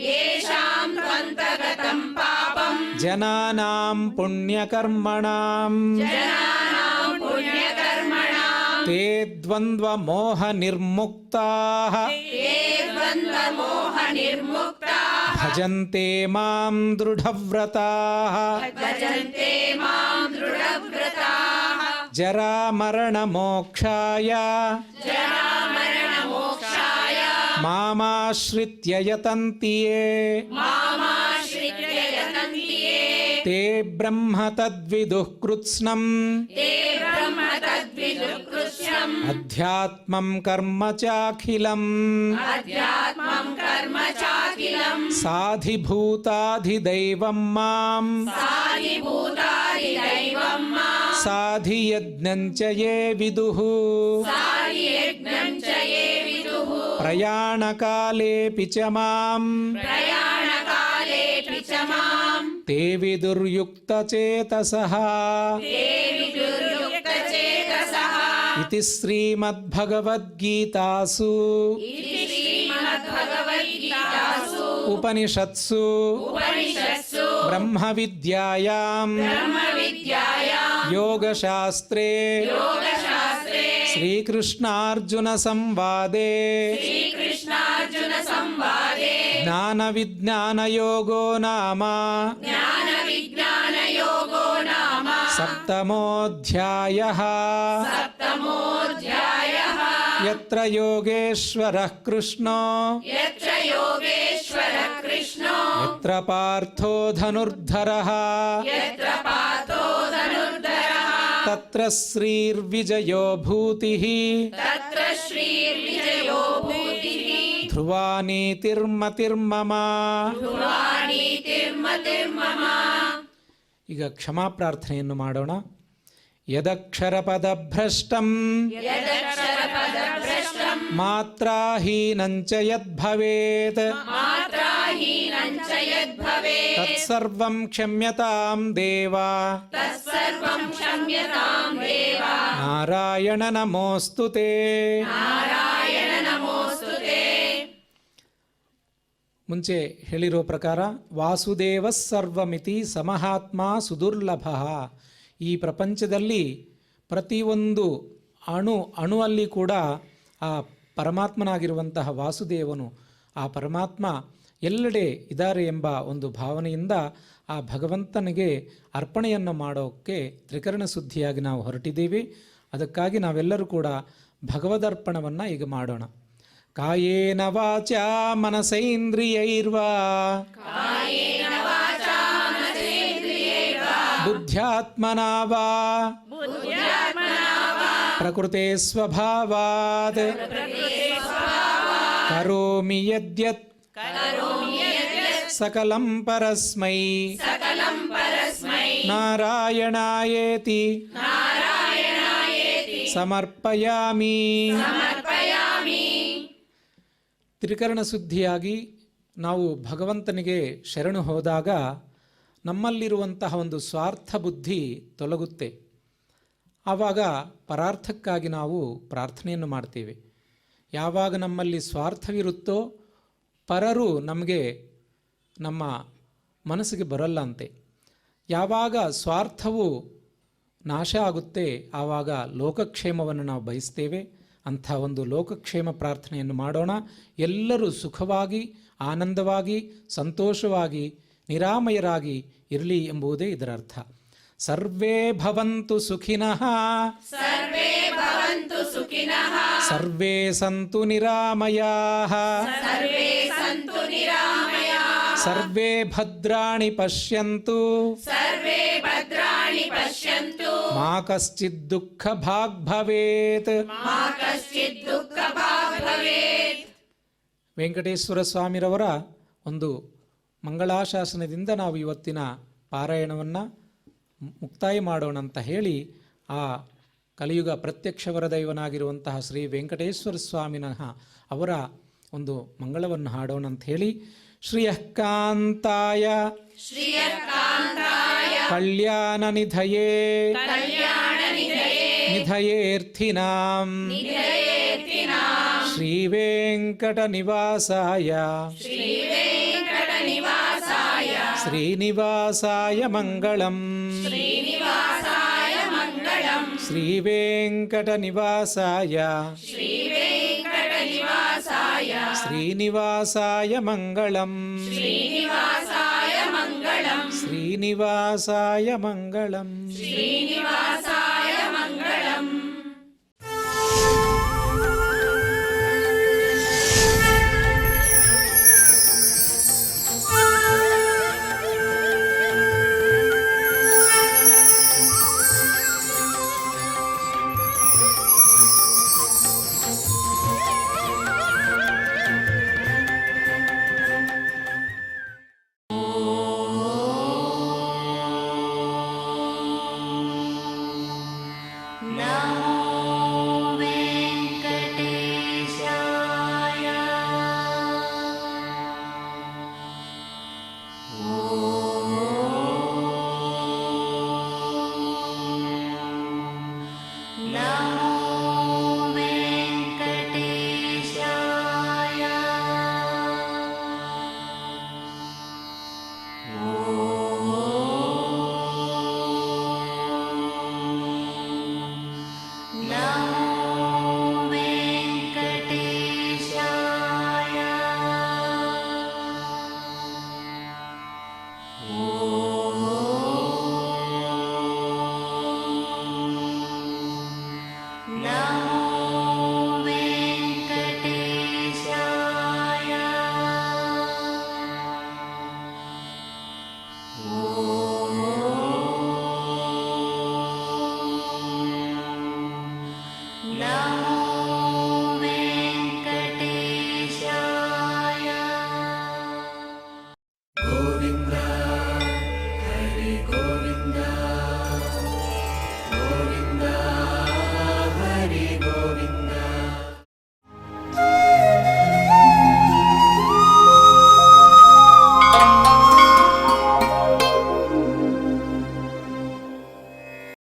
యేషాం త్వంతగతం పాపం జనానాం పుణ్యకర్మణాం జనానాం పుణ్యకర్మణాం తే ద్వంద్వమోహ నిర్ముక్తాః ఏ ద్వంద్వమోహ నిర్ముక్తాః భజంతే మాం దృఢవ్రతాః భజంతే మాం దృఢవ్రతాః జరామరణమోక్షాయ జరామరణమోక్షాయ మామాశ్రిత్య యతంతి యే మామాశ్రిత్య యతంతి యే తే బ్రహ్మ తద్విదుః కృత్స్నం తే బ్రహ్మ తద్విదుఃకృత్స్నం అధ్యాత్మం కర్మ చాఖిలం అధ్యాత్మం కర్మ చాఖిలం సాధిభూతాధిదైవం మాం సాధిభూతాది దైవం మాం ಸಾಧಿಯಜ್ಞಂಚ ಯೇ ವಿದುಃ साधियज्ञं च ये विदुः ಪ್ರಯಾಣಕಾಲೇಪಿ ಚ ಮಾಂ प्रयाणकालेऽपि च माम् ತೇ ವಿದುರ್ಯುಕ್ತಚೇತಸಃ ते विदुर्युक्तचेतसः ಇತಿ ಶ್ರೀಮದ್ಭಗವದ್ಗೀತಾಸು इति श्रीमद्भगवद्गीतासु ಉಪನಿಷತ್ಸು उपनिषत्सु ಬ್ರಹ್ಮವಿದ್ಯಾಯಾಂ ब्रह्मविद्यायां ಯೋಗಶಾಸ್ತ್ರೇ योगशास्त्रे ಶ್ರೀಕೃಷ್ಣಾರ್ಜುನ ಸಂವಾದೇ श्रीकृष्णार्जुनसंवादे ಜ್ಞಾನವಿಜ್ಞಾನಯೋಗೋ ನಾಮ ज्ञानविज्ञानयोगो नाम ಸಪ್ತಮೋಧ್ಯಾಯಃ सप्तमोऽध्यायः ಯತ್ರ ಯೋಗೇಶ್ವರಃ ಕೃಷ್ಣೋ यत्र योगेश्वरः कृष्णो ಯತ್ರ ಪಾರ್ಥೋ ಧನುರ್ಧರಃ यत्र पार्थो धनुर्धरः ತತ್ರ ಶ್ರೀರ್ವಿಜಯೋ ಭೂತಿಃ तत्र श्रीर्विजयो भूतिः ಧ್ರುವ ನೀತಿರ್ಮತಿರ್ಮಮ. ध्रुवानीतिर्मतिर्मम ಈಗ ಕ್ಷಮಾ ಪ್ರಾರ್ಥನೆಯನ್ನು ಮಾಡೋಣ. ಯದಕ್ಷರಪದಭ್ರಷ್ಟಂ यदक्षरपदभ्रष्टं ಮಾತ್ರಾಹೀನಂಚ ಯದ್ಭವೇತ್ मात्राहीनं च यद्भवेत् ತತ್ಸರ್ವಂ ಕ್ಷಮ್ಯತಾಂ ದೇವ. तत्सर्वं क्षम्यतां देव ನಾರಾಯಣ ನಮೋऽಸ್ತು ತೇ. नारायण नमोऽस्तु ते ಮುಂಚೆ ಹೇಳಿರೋ ಪ್ರಕಾರ ವಾಸುದೇವ ಸರ್ವಮಿತಿ ಸಮಹಾತ್ಮ ಸುದುರ್ಲಭ. ಈ ಪ್ರಪಂಚದಲ್ಲಿ ಪ್ರತಿಯೊಂದು ಅಣುವಲ್ಲಿ ಕೂಡ ಆ ಪರಮಾತ್ಮನಾಗಿರುವಂತಹ ವಾಸುದೇವನು, ಆ ಪರಮಾತ್ಮ ಎಲ್ಲೆಡೆ ಇದ್ದಾರೆ ಎಂಬ ಒಂದು ಭಾವನೆಯಿಂದ ಆ ಭಗವಂತನಿಗೆ ಅರ್ಪಣೆಯನ್ನು ಮಾಡೋಕ್ಕೆ ತ್ರಿಕರಣ ಶುದ್ಧಿಯಾಗಿ ನಾವು ಹೊರಟಿದ್ದೀವಿ. ಅದಕ್ಕಾಗಿ ನಾವೆಲ್ಲರೂ ಕೂಡ ಭಗವದರ್ಪಣವನ್ನು ಈಗ ಮಾಡೋಣ. ಕಾಯೇನ ವಾಚಾ ಮನಸೈಂದ್ರಿಯೈರ್ವಾ ಬುದ್ಧ್ಯಾತ್ಮನಾ ವಾ ಪ್ರಕೃತೆ ಸ್ವಭಾವಾತ್ ಕರೋಮಿ ಯದ್ಯತ್ ಸಕಲಂ ಪರಸ್ಮೈ सकलं परस्मै ನಾರಾಯಣಾಯೇತಿ ಸಮರ್ಪಯಾಮಿ. समर्पयामि ತ್ರಿಕರಣ ಶುದ್ಧಿಯಾಗಿ ನಾವು ಭಗವಂತನಿಗೆ ಶರಣು ಹೋದಾಗ ನಮ್ಮಲ್ಲಿರುವಂತಹ ಒಂದು ಸ್ವಾರ್ಥ ಬುದ್ಧಿ ತೊಲಗುತ್ತೆ. ಆವಾಗ ಪರಾರ್ಥಕ್ಕಾಗಿ ನಾವು ಪ್ರಾರ್ಥನೆಯನ್ನು ಮಾಡ್ತೇವೆ. ಯಾವಾಗ ನಮ್ಮಲ್ಲಿ ಸ್ವಾರ್ಥವಿರುತ್ತೋ ಪರರು ನಮಗೆ ನಮ್ಮ ಮನಸ್ಸಿಗೆ ಬರಲ್ಲ ಅಂತೆ. ಯಾವಾಗ ಸ್ವಾರ್ಥವು ನಾಶ ಆಗುತ್ತೆ ಆವಾಗ ಲೋಕಕ್ಷೇಮವನ್ನು ನಾವು ಬಯಸ್ತೇವೆ. ಅಂಥ ಒಂದು ಲೋಕಕ್ಷೇಮ ಪ್ರಾರ್ಥನೆಯನ್ನು ಮಾಡೋಣ. ಎಲ್ಲರೂ ಸುಖವಾಗಿ, ಆನಂದವಾಗಿ, ಸಂತೋಷವಾಗಿ, ನಿರಾಮಯರಾಗಿ ಇರಲಿ ಎಂಬುದೇ ಇದರ ಅರ್ಥ. ಸರ್ವೇ ಭವಂತು ಸುಖಿನಃ सर्वे भवन्तु सुखिनः ಸರ್ವೇ ಸಂತು ನಿರಾಮಯಾಃ सर्वे सन्तु निरामयाः ಸರ್ವೇ ಭದ್ರಾಣಿ ಪಶ್ಯಂತು सर्वे भद्राणि पश्यन्तु ಮಾ ಕಶ್ಚಿತ್ ದುಃಖ ಭಾಗ್ ಭವೇತ್. मा कश्चित् दुःखभाग् भवेत् ವೆಂಕಟೇಶ್ವರ ಸ್ವಾಮಿರವರ ಒಂದು ಮಂಗಳಾಶಾಸನದಿಂದ ನಾವು ಇವತ್ತಿನ ಪಾರಾಯಣವನ್ನು ಮುಕ್ತಾಯ ಮಾಡೋಣ ಅಂತ ಹೇಳಿ ಆ ಕಲಿಯುಗ ಪ್ರತ್ಯಕ್ಷ ವರದೈವನಾಗಿರುವಂತಹ ಶ್ರೀ ವೆಂಕಟೇಶ್ವರ ಸ್ವಾಮಿನಃ ಅವರ ಒಂದು ಮಂಗಳವನ್ನು ಹಾಡೋಣ ಅಂತ ಹೇಳಿ ಶ್ರಿಯಃ ಕಾಂತಾಯ श्रियकान्ताय ಕಲ್ಯಾಣ ನಿಧಯೇ कल्याणनिधये ನಿಧಯೇರ್ಥಿನಾಂ निधयेऽर्थिनां ಶ್ರೀ ವೆಂಕಟ ನಿವಾಸಾಯ श्रीवेङ्कटनिवासाय ಶ್ರೀನಿವಾಸಾಯ ಮಂಗಳಂ. श्रीनिवासाय मङ्गलम् ಶ್ರೀ ವೆಂಕಟ ನಿವಾಸಾಯ श्रीवेङ्कटनिवासाय ಶ್ರೀನಿವಾಸಾಯ ಮಂಗಳಂ. श्रीनिवासाय मङ्गलम् ಶ್ರೀನಿವಾಸಾಯ ಮಂಗಳಂ. श्रीनिवासाय मङ्गलम्